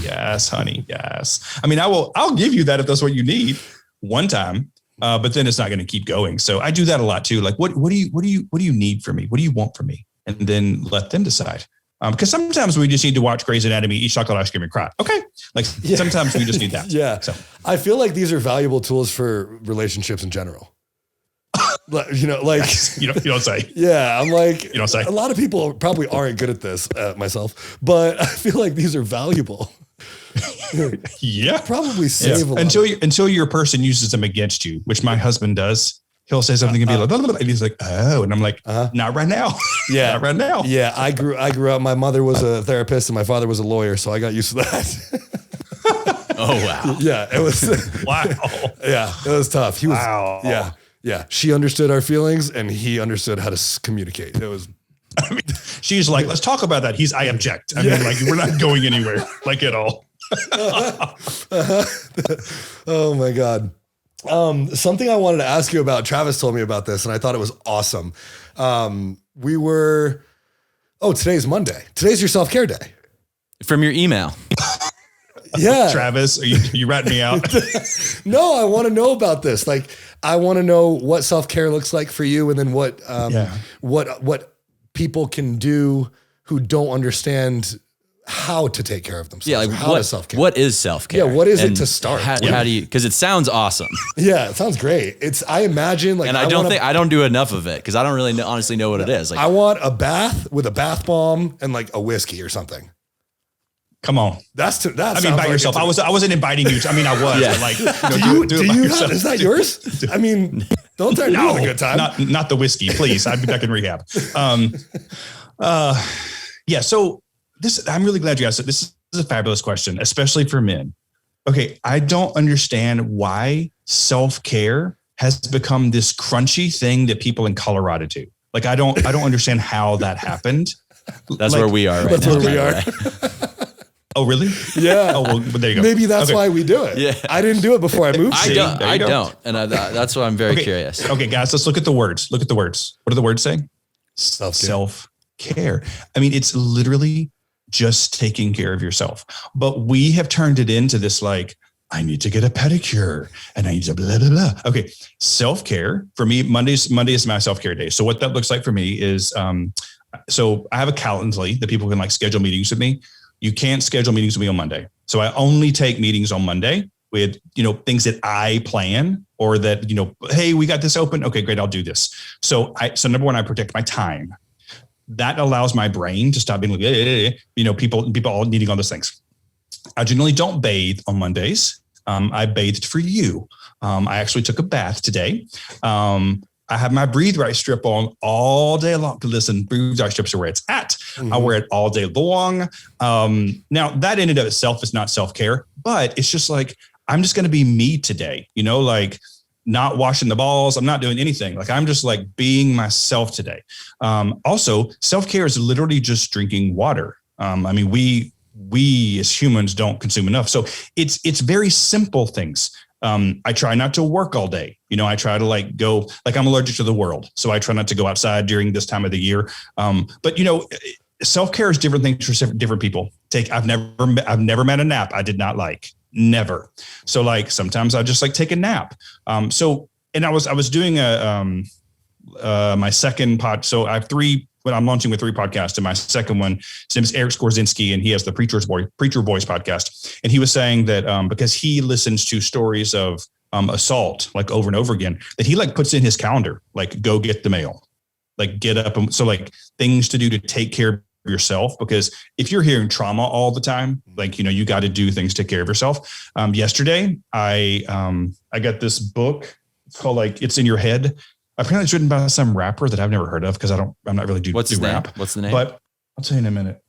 [SPEAKER 2] honey. Yes. I mean, I'll give you that if that's what you need one time, but then it's not going to keep going. So I do that a lot too. Like, what do you need from me? What do you want from me? And then let them decide. Because sometimes we just need to watch Grey's Anatomy, eat chocolate ice cream, and cry. Okay. Like sometimes we just need that.
[SPEAKER 1] Yeah.
[SPEAKER 2] So
[SPEAKER 1] I feel like these are valuable tools for relationships in general. Like
[SPEAKER 2] you don't say.
[SPEAKER 1] Yeah, I'm like,
[SPEAKER 2] you don't say.
[SPEAKER 1] A lot of people probably aren't good at this, myself, but I feel like these are valuable.
[SPEAKER 2] Yeah,
[SPEAKER 1] probably save a lot.
[SPEAKER 2] Until your person uses them against you, which my husband does. He'll say something and be like, blah, blah, blah, and he's like, oh, and I'm like, not right now.
[SPEAKER 1] Yeah,
[SPEAKER 2] not right now.
[SPEAKER 1] Yeah, I grew up. My mother was a therapist and my father was a lawyer, so I got used to that.
[SPEAKER 3] Oh wow.
[SPEAKER 1] Yeah, it was.
[SPEAKER 2] Wow.
[SPEAKER 1] Yeah, it was tough. He was.
[SPEAKER 2] Wow.
[SPEAKER 1] Yeah. She understood our feelings and he understood how to communicate. It was.
[SPEAKER 2] I mean, she's like, let's talk about that. I object. I mean, like, we're not going anywhere, like at all.
[SPEAKER 1] Oh my God. Something I wanted to ask you about, Travis told me about this and I thought it was awesome. Today's Monday. Today's your self-care day.
[SPEAKER 3] From your email.
[SPEAKER 1] Yeah.
[SPEAKER 2] Travis, are you ratting me out?
[SPEAKER 1] No, I want to know about this. Like, I want to know what self-care looks like for you, and then what people can do who don't understand how to take care of themselves.
[SPEAKER 3] Yeah, like
[SPEAKER 1] how to self-care.
[SPEAKER 3] What is self-care?
[SPEAKER 1] Yeah, what is it to start?
[SPEAKER 3] How do you? Because it sounds awesome.
[SPEAKER 1] Yeah, it sounds great. I imagine like,
[SPEAKER 3] and I don't do enough of it because I don't really honestly know what it is. Like,
[SPEAKER 1] I want a bath with a bath bomb and like a whiskey or something.
[SPEAKER 2] Come on.
[SPEAKER 1] That's
[SPEAKER 2] I mean, by yourself. I wasn't inviting you. I mean, I was.
[SPEAKER 3] Yeah.
[SPEAKER 2] Like,
[SPEAKER 1] do you have, is that yours? I mean, don't tell me you have a good time.
[SPEAKER 2] Not the whiskey, please. I'd be back in rehab. Yeah. So I'm really glad you asked it. This is a fabulous question, especially for men. Okay. I don't understand why self-care has become this crunchy thing that people in Colorado do. Like, I don't understand how that happened.
[SPEAKER 3] That's where we are right now.
[SPEAKER 1] That's where we are.
[SPEAKER 2] Oh, really?
[SPEAKER 1] Yeah.
[SPEAKER 2] Oh, well, there you go.
[SPEAKER 1] Maybe that's why we do it.
[SPEAKER 3] Yeah.
[SPEAKER 1] I didn't do it before I moved.
[SPEAKER 3] I don't. And that's why I'm very curious.
[SPEAKER 2] Okay, guys, let's look at the words. What do the words say?
[SPEAKER 1] Self-care.
[SPEAKER 2] I mean, it's literally just taking care of yourself. But we have turned it into this, like, I need to get a pedicure and I need to blah, blah, blah. Okay. Self-care for me, Monday is my self-care day. So what that looks like for me is, so I have a Calendly that people can like schedule meetings with me. You can't schedule meetings with me on Monday. So I only take meetings on Monday with, things that I plan or that, hey, we got this open. Okay, great. I'll do this. So number one, I protect my time. That allows my brain to stop being like, people all needing all those things. I generally don't bathe on Mondays. I bathed for you. I actually took a bath today. I have my Breathe Right strip on all day long. Listen, Breathe Right strips are where it's at. I wear it all day long. Now, that in and of itself is not self-care, but it's just like, I'm just going to be me today, like not washing the balls. I'm not doing anything. Like, I'm just like being myself today. Also, self-care is literally just drinking water. We as humans don't consume enough. So it's very simple things. I try not to work all day. I try to go, I'm allergic to the world. So I try not to go outside during this time of the year. But self-care is different things for different people. I've never met a nap I did not like. Never. So sometimes I just take a nap. And I was doing my second pod. So I have three, when I'm launching with 3 podcasts, and my second one, his name is Eric Skorzynski, and he has the Preacher Voice podcast. And he was saying that because he listens to stories of assault over and over again, that he puts in his calendar, go get the mail, get up. And so things to do to take care of yourself, because if you're hearing trauma all the time, you got to do things to take care of yourself. Yesterday, I got this book. It's called It's in Your Head. Apparently it's written by some rapper that I've never heard of, because I'm not really do rap.
[SPEAKER 3] What's the name?
[SPEAKER 2] But I'll tell you in a minute.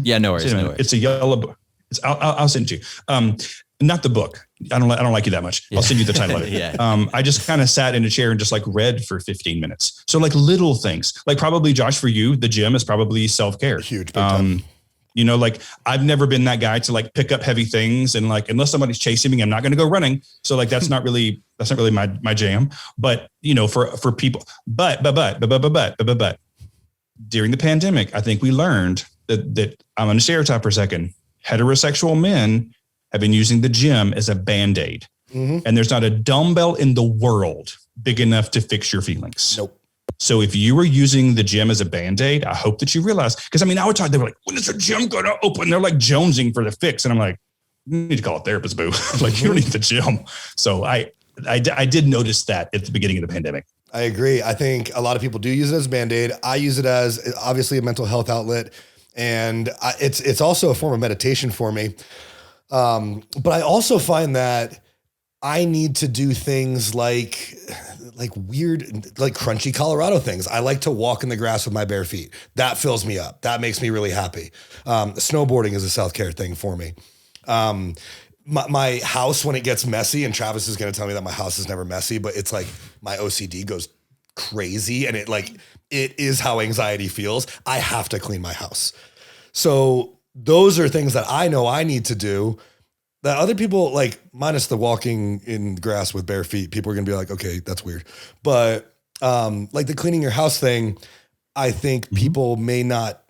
[SPEAKER 3] Yeah, no worries.
[SPEAKER 2] It's a yellow book. I'll send it to you. Not the book. I don't like you that much. Yeah. I'll send you the title of it.
[SPEAKER 3] Yeah.
[SPEAKER 2] I just kind of sat in a chair and just read for 15 minutes. So little things, probably Josh, for you, the gym is probably self-care.
[SPEAKER 1] Huge. Big time.
[SPEAKER 2] I've never been that guy to pick up heavy things and unless somebody's chasing me, I'm not going to go running. So that's not really my jam. But for people, but during the pandemic, I think we learned that I'm going to stereotype for a second. Heterosexual men have been using the gym as a BandAid. And there's not a dumbbell in the world big enough to fix your feelings.
[SPEAKER 1] Nope.
[SPEAKER 2] So if you were using the gym as a Band-Aid, I hope that you realize, because I would talk, they were when is the gym going to open? They're jonesing for the fix. And I'm like, you need to call a therapist, boo. You don't need the gym. So I did notice that at the beginning of the pandemic.
[SPEAKER 1] I agree. I think a lot of people do use it as Band-Aid. I use it as obviously a mental health outlet. And it's also a form of meditation for me. But I also find that I need to do things like weird, crunchy Colorado things. I like to walk in the grass with my bare feet. That fills me up. That makes me really happy. Snowboarding is a self-care thing for me. My house, when it gets messy, and Travis is going to tell me that my house is never messy, but it's my OCD goes crazy, and it is how anxiety feels. I have to clean my house. So those are things that I know I need to do that other people, minus the walking in grass with bare feet, people are going to be okay, that's weird. But the cleaning your house thing, I think people may not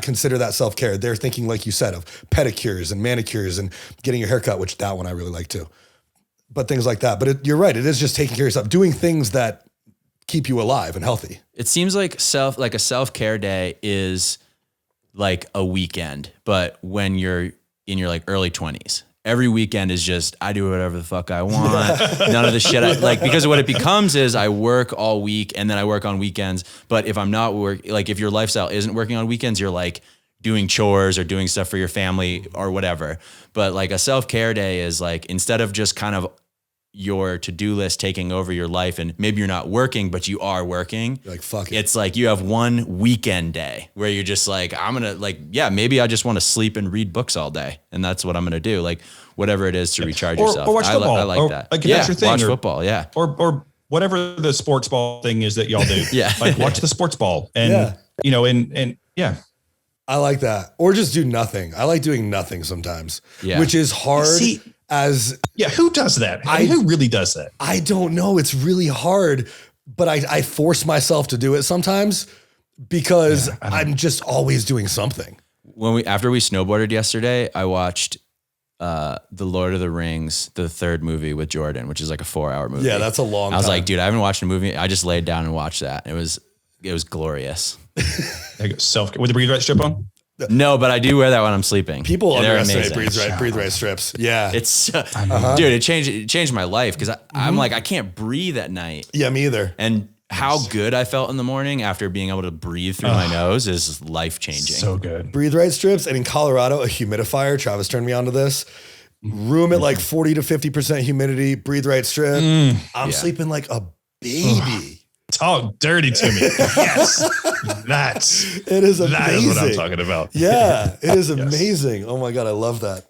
[SPEAKER 1] consider that self-care. They're thinking, like you said, of pedicures and manicures and getting your hair cut, which that one I really like too. But things like that. But you're right. It is just taking care of yourself, doing things that keep you alive and healthy.
[SPEAKER 3] It seems like a self-care day is a weekend, but when you're in your early 20s, every weekend is just, I do whatever the fuck I want. None of the shit because what it becomes is I work all week and then I work on weekends. But if I'm not if your lifestyle isn't working on weekends, you're doing chores or doing stuff for your family or whatever. But a self-care day is instead of just kind of your to-do list taking over your life, and maybe you're not working, but you are working.
[SPEAKER 1] You're fuck it.
[SPEAKER 3] It's you have one weekend day where you're just I'm going to maybe I just want to sleep and read books all day. And that's what I'm going to do. Whatever it is to recharge yourself.
[SPEAKER 2] Or watch football.
[SPEAKER 3] I like that.
[SPEAKER 2] That's your thing.
[SPEAKER 3] Watch football. Yeah.
[SPEAKER 2] Or whatever the sports ball thing is that y'all do.
[SPEAKER 3] Yeah.
[SPEAKER 2] Watch the sports ball and, and yeah.
[SPEAKER 1] I like that. Or just do nothing. I like doing nothing sometimes, which is hard.
[SPEAKER 2] Who does that? Who really does that?
[SPEAKER 1] I don't know. It's really hard, but I force myself to do it sometimes because I'm just always doing something.
[SPEAKER 3] After we snowboarded yesterday, I watched The Lord of the Rings, the 3rd movie with Jordan, which is a 4-hour movie.
[SPEAKER 1] Yeah, that's a long time.
[SPEAKER 3] I was dude, I haven't watched a movie. I just laid down and watched that. It was glorious.
[SPEAKER 2] With the Breathe Right strip on?
[SPEAKER 3] No, but I do wear that when I'm sleeping.
[SPEAKER 1] People underestimate breathe right strips. Yeah.
[SPEAKER 3] It's dude, it changed my life because I'm I can't breathe at night.
[SPEAKER 1] Yeah, me either.
[SPEAKER 3] And how good I felt in the morning after being able to breathe through my nose is life changing.
[SPEAKER 2] So good.
[SPEAKER 1] Breathe right strips, and in Colorado, a humidifier. Travis turned me on to this. room at like 40 to 50% humidity, breathe right strip. I'm sleeping like a baby.
[SPEAKER 2] Talk dirty to me. Yes. That is what I'm talking about.
[SPEAKER 1] Yeah, it is amazing. Oh my God, I love that.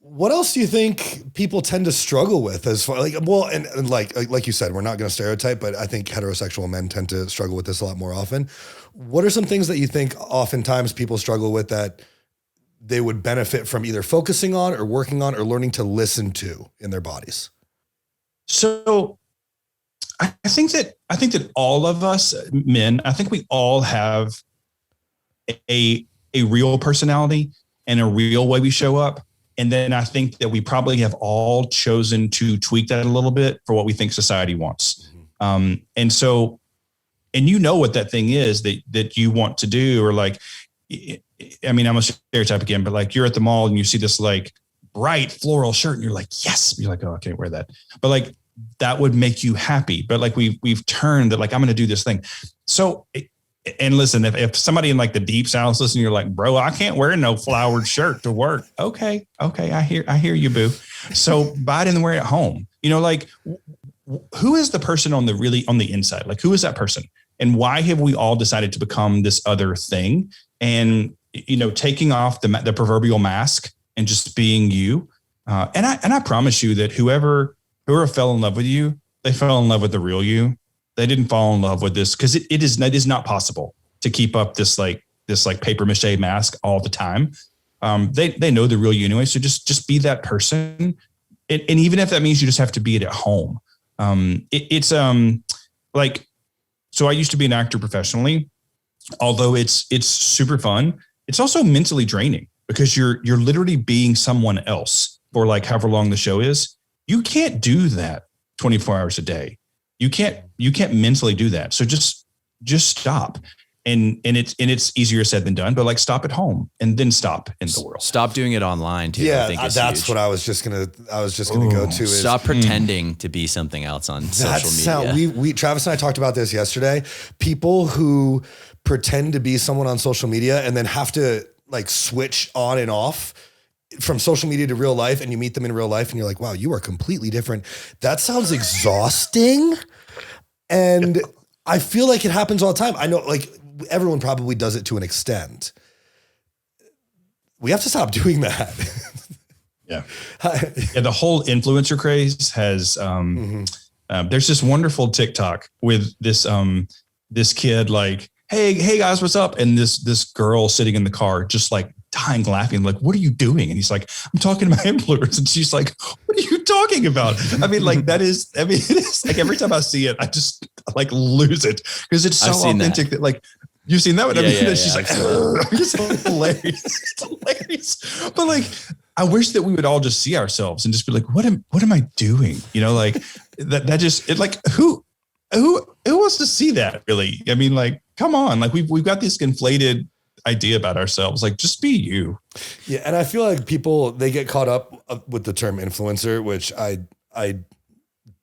[SPEAKER 1] What else do you think people tend to struggle with as far and like you said, we're not going to stereotype, but I think heterosexual men tend to struggle with this a lot more often. What are some things that you think oftentimes people struggle with that they would benefit from either focusing on or working on or learning to listen to in their bodies?
[SPEAKER 2] So I think that all of us men, I think we all have a real personality and a real way we show up. And then I think that we probably have all chosen to tweak that a little bit for what we think society wants. And you know what that thing is that you want to do, or like, I mean, I'm a stereotype again, but like you're at the mall and you see this like bright floral shirt and you're like, yes, you're like, oh, I can't wear that. But like, that would make you happy. But like, we've turned that, like, I'm going to do this thing. So, and listen, if somebody in like the deep South listen, you're like, bro, I can't wear no flowered shirt to work. Okay. I hear you, boo. So buy it and wear it at home. You know, like who is the person on the inside? Like, who is that person? And why have we all decided to become this other thing? And, you know, taking off the proverbial mask and just being you. And I promise you that whoever fell in love with you, they fell in love with the real you. They didn't fall in love with this because it is not possible to keep up this paper mache mask all the time. They know the real you anyway. So just be that person. And even if that means you just have to be it at home. So I used to be an actor professionally, although it's super fun. It's also mentally draining because you're literally being someone else for like however long the show is. You can't do that 24 hours a day. You can't mentally do that. So just stop. And it's easier said than done, but like stop at home and then stop in the world.
[SPEAKER 3] Stop doing it online too.
[SPEAKER 1] Yeah,
[SPEAKER 3] I think
[SPEAKER 1] that's
[SPEAKER 3] huge.
[SPEAKER 1] what I was just gonna go to.
[SPEAKER 3] Stop pretending to be something else on social media.
[SPEAKER 1] We Travis and I talked about this yesterday. People who pretend to be someone on social media and then have to like switch on and off from social media to real life, and you meet them in real life and you're like, wow, you are completely different. That sounds exhausting. And I feel like it happens all the time. I know like everyone probably does it to an extent. We have to stop doing that.
[SPEAKER 2] Yeah. The whole influencer craze has, there's this wonderful TikTok with this kid like, hey guys, what's up? And this girl sitting in the car, just like dying laughing, like, what are you doing? And he's like, I'm talking to my influencers. And she's like, what are you talking about? I mean, like it is like every time I see it, I just like lose it because it's so authentic that like, you've seen that one. She's like, it's hilarious. It's hilarious. But like, I wish that we would all just see ourselves and just be like, what am I doing? You know, like that just, it like, who wants to see that really? I mean, like, come on, like we've got this inflated idea about ourselves. Like, just be you.
[SPEAKER 1] Yeah. And I feel like people, they get caught up with the term influencer, which I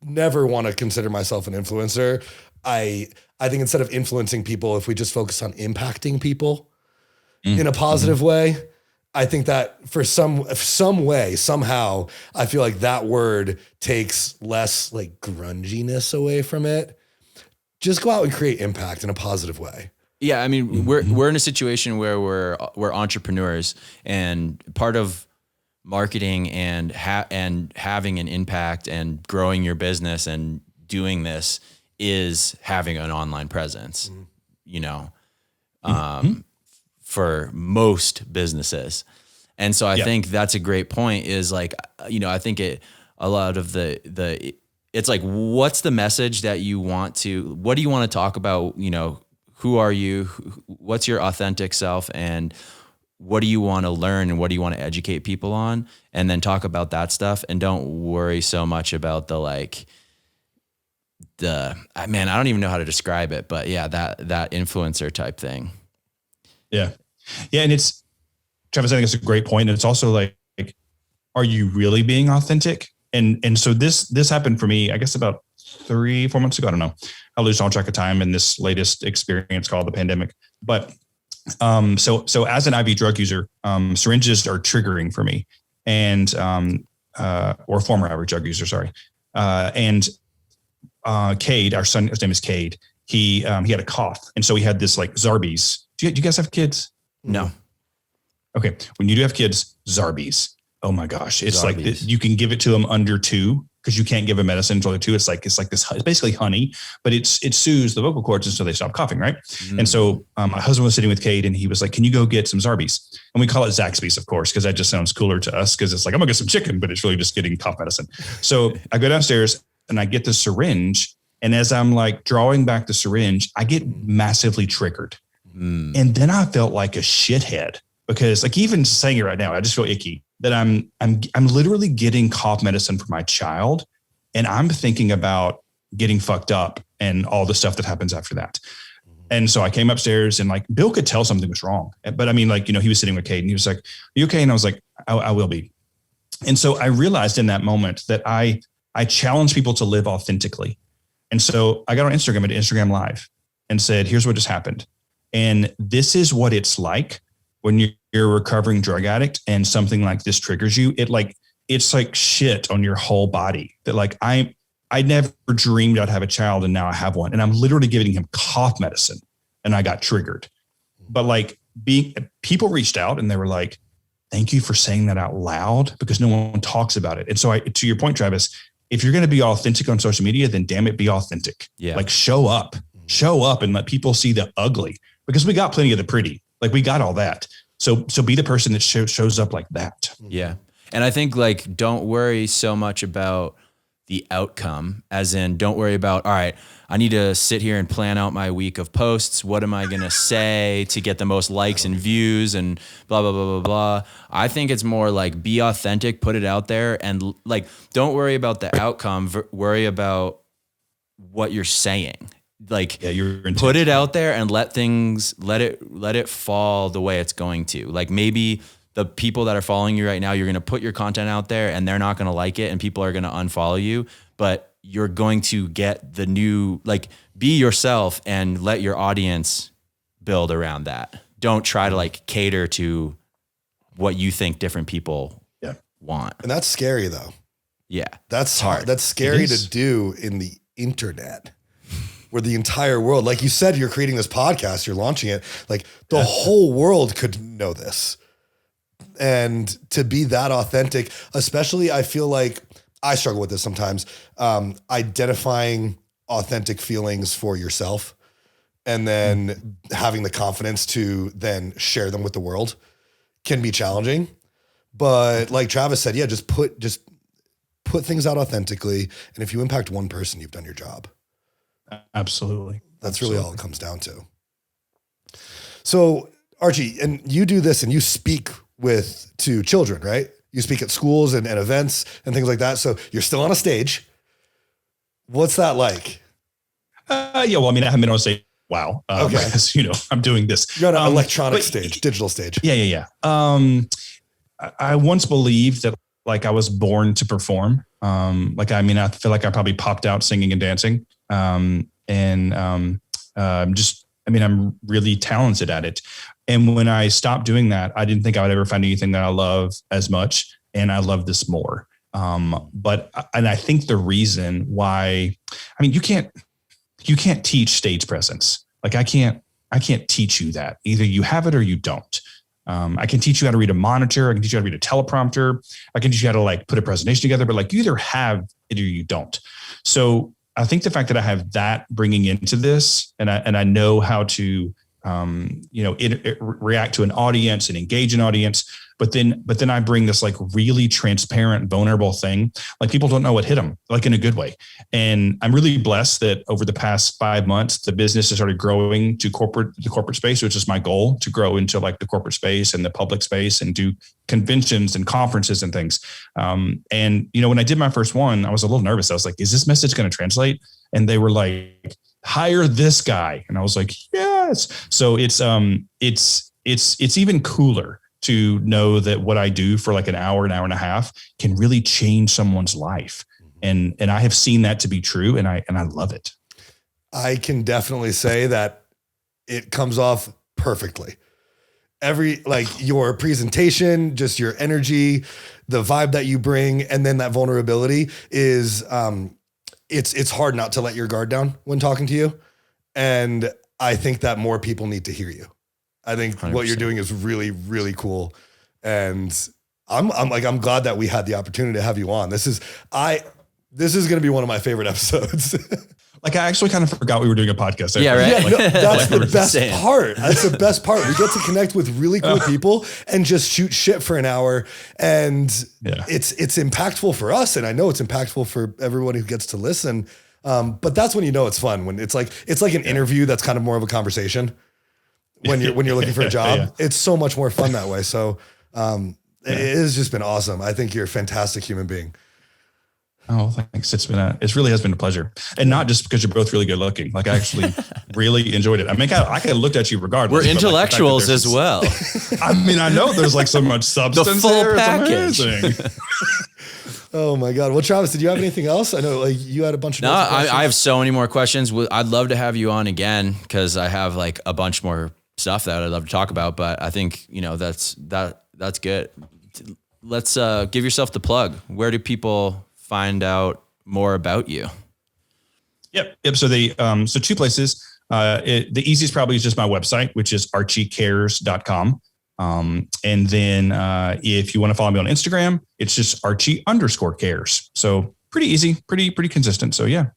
[SPEAKER 1] never want to consider myself an influencer. I think instead of influencing people, if we just focus on impacting people in a positive way, I think that for some way, somehow, I feel like that word takes less like grunginess away from it. Just go out and create impact in a positive way.
[SPEAKER 3] Yeah, I mean, we're in a situation where we're entrepreneurs, and part of marketing and having an impact and growing your business and doing this is having an online presence, you know, for most businesses. And so I think that's a great point is like, you know, I think a lot of the it's like, what's the message that you want to, what do you want to talk about? You know, who are you? What's your authentic self? And what do you want to learn? And what do you want to educate people on? And then talk about that stuff. And don't worry so much about I don't even know how to describe it, but yeah, that influencer type thing.
[SPEAKER 2] Yeah. Yeah. And it's, Travis, I think it's a great point. And it's also like, are you really being authentic? And so this happened for me, I guess about 3-4 months ago. I don't know. I lose all track of time in this latest experience called the pandemic. But So as an IV drug user, syringes are triggering for me, and or former IV drug user, sorry. And Cade, our son, his name is Cade. He had a cough, and so he had this like Zarbee's. Do you guys have kids?
[SPEAKER 3] No.
[SPEAKER 2] Okay, when you do have kids, Zarbee's. Oh my gosh, it's
[SPEAKER 3] Zarbee's.
[SPEAKER 2] like you can give it to them under 2 because you can't give a medicine until they're 2. It's like this. It's basically honey, but it soothes the vocal cords until they stop coughing, right? And so my husband was sitting with Cade, and he was like, "Can you go get some Zarbee's?" And we call it Zaxby's, of course, because that just sounds cooler to us. Because it's like I'm gonna get some chicken, but it's really just getting cough medicine. So I go downstairs and I get the syringe, and as I'm like drawing back the syringe, I get massively triggered, and then I felt like a shithead because, like, even saying it right now, I just feel icky that I'm literally getting cough medicine for my child, and I'm thinking about getting fucked up and all the stuff that happens after that. And so I came upstairs, and like Bill could tell something was wrong, but I mean, like, he was sitting with Kate, and he was like, "Are you okay?" And I was like, I will be. And so I realized in that moment that I challenge people to live authentically. And so I got on Instagram, at Instagram Live, and said, "Here's what just happened. And this is what it's like when you're a recovering drug addict and something like this triggers you. It's like shit on your whole body that like, I never dreamed I'd have a child, and now I have one, and I'm literally giving him cough medicine, and I got triggered." But like people reached out, and they were like, "Thank you for saying that out loud," because no one talks about it. And so to your point, Travis, if you're going to be authentic on social media, then damn it, be authentic. Yeah. Like show up and let people see the ugly, because we got plenty of the pretty, like we got all that. So be the person that shows up like that.
[SPEAKER 3] Yeah. And I think like, don't worry so much about the outcome, as in don't worry about, all right, I need to sit here and plan out my week of posts. What am I going to say to get the most likes and views and blah, blah, blah, blah, blah. I think it's more like be authentic, put it out there, and like, don't worry about the outcome. Worry about what you're saying. Like, put it out there and let it fall the way it's going to. Like, maybe the people that are following you right now, you're going to put your content out there and they're not going to like it, and people are going to unfollow you, but you're going to get the new, like, be yourself and let your audience build around that. Don't try to like cater to what you think different people want.
[SPEAKER 1] And that's scary though.
[SPEAKER 3] Yeah.
[SPEAKER 1] That's hard. That's scary to do in the internet, where the entire world, like you said, you're creating this podcast, you're launching it, like the whole world could know this. And to be that authentic, especially, I feel like I struggle with this sometimes, identifying authentic feelings for yourself and then having the confidence to then share them with the world can be challenging. But like Travis said, just put things out authentically. And if you impact one person, you've done your job.
[SPEAKER 2] Absolutely.
[SPEAKER 1] That's really all it comes down to. So Archie, and you do this and you speak to children, right? You speak at schools and events and things like that. So you're still on a stage. What's that like?
[SPEAKER 2] Well, I mean, I haven't been on stage. Wow. Okay. Because, I'm doing this.
[SPEAKER 1] You're on an electronic stage, digital stage.
[SPEAKER 2] Yeah. I once believed that like I was born to perform. I feel like I probably popped out singing and dancing. I'm really talented at it. And when I stopped doing that, I didn't think I would ever find anything that I love as much. And I love this more. And I think the reason why, you can't teach stage presence. Like I can't teach you that. Either you have it or you don't. I can teach you how to read a monitor. I can teach you how to read a teleprompter. I can teach you how to like put a presentation together, but like you either have it or you don't. So I think the fact that I have that bringing into this, and I know how to, react to an audience and engage an audience, but then I bring this like really transparent, vulnerable thing. Like people don't know what hit them, like in a good way. And I'm really blessed that over the past 5 months, the business has started growing to the corporate space, which is my goal, to grow into like the corporate space and the public space and do conventions and conferences and things. When I did my first one, I was a little nervous. I was like, is this message going to translate? And they were like, hire this guy. And I was like, yes. So it's even cooler to know that what I do for like an hour and a half can really change someone's life. And I have seen that to be true. And I love it.
[SPEAKER 1] I can definitely say that it comes off perfectly. your presentation, just your energy, the vibe that you bring, and then that vulnerability is, it's hard not to let your guard down when talking to you. And I think that more people need to hear you. I think 100%. What you're doing is really, really cool. And I'm glad that we had the opportunity to have you on. This is going to be one of my favorite episodes.
[SPEAKER 2] Like, I actually kind of forgot we were doing a podcast.
[SPEAKER 3] Yeah, right.
[SPEAKER 1] Yeah, no, that's the best part. That's the best part. We get to connect with really cool people and just shoot shit for an hour. And it's impactful for us. And I know it's impactful for everyone who gets to listen. But that's when you know it's fun, when it's like an interview that's kind of more of a conversation when you're looking for a job. Yeah. It's so much more fun that way. So it has just been awesome. I think you're a fantastic human being.
[SPEAKER 2] Oh, thanks. It really has been a pleasure. And not just because you're both really good looking. Like, I actually really enjoyed it. I mean, I could have looked at you regardless.
[SPEAKER 3] We're intellectuals as well.
[SPEAKER 2] I mean, I know there's like so much substance.
[SPEAKER 3] The full package.
[SPEAKER 1] Oh my God. Well, Travis, did you have anything else? I know like you had a bunch of
[SPEAKER 3] questions. I have so many more questions. I'd love to have you on again because I have like a bunch more stuff that I'd love to talk about, but I think, that's good. Let's give yourself the plug. Where do people find out more about you?
[SPEAKER 2] Yep. So two places. The easiest probably is just my website, which is archiecares.com. And then if you want to follow me on Instagram, it's just Archie_cares. So pretty easy, pretty consistent. So yeah.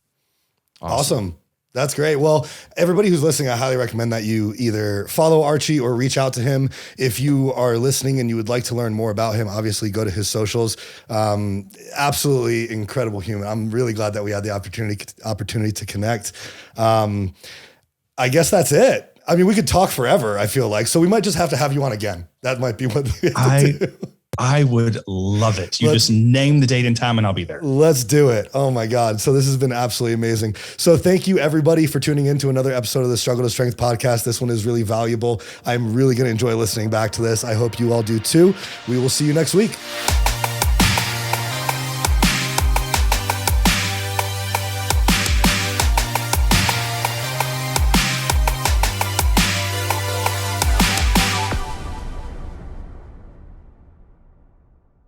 [SPEAKER 1] Awesome. That's great. Well, everybody who's listening, I highly recommend that you either follow Archie or reach out to him. If you are listening and you would like to learn more about him, obviously go to his socials. Absolutely incredible human. I'm really glad that we had the opportunity to connect. I guess that's it. I mean, we could talk forever, I feel like. So we might just have to have you on again. That might be what we have to do.
[SPEAKER 2] I would love it. You just name the date and time and I'll be there.
[SPEAKER 1] Let's do it. Oh my God. So this has been absolutely amazing. So thank you everybody for tuning in to another episode of the Struggle to Strength podcast. This one is really valuable. I'm really going to enjoy listening back to this. I hope you all do too. We will see you next week.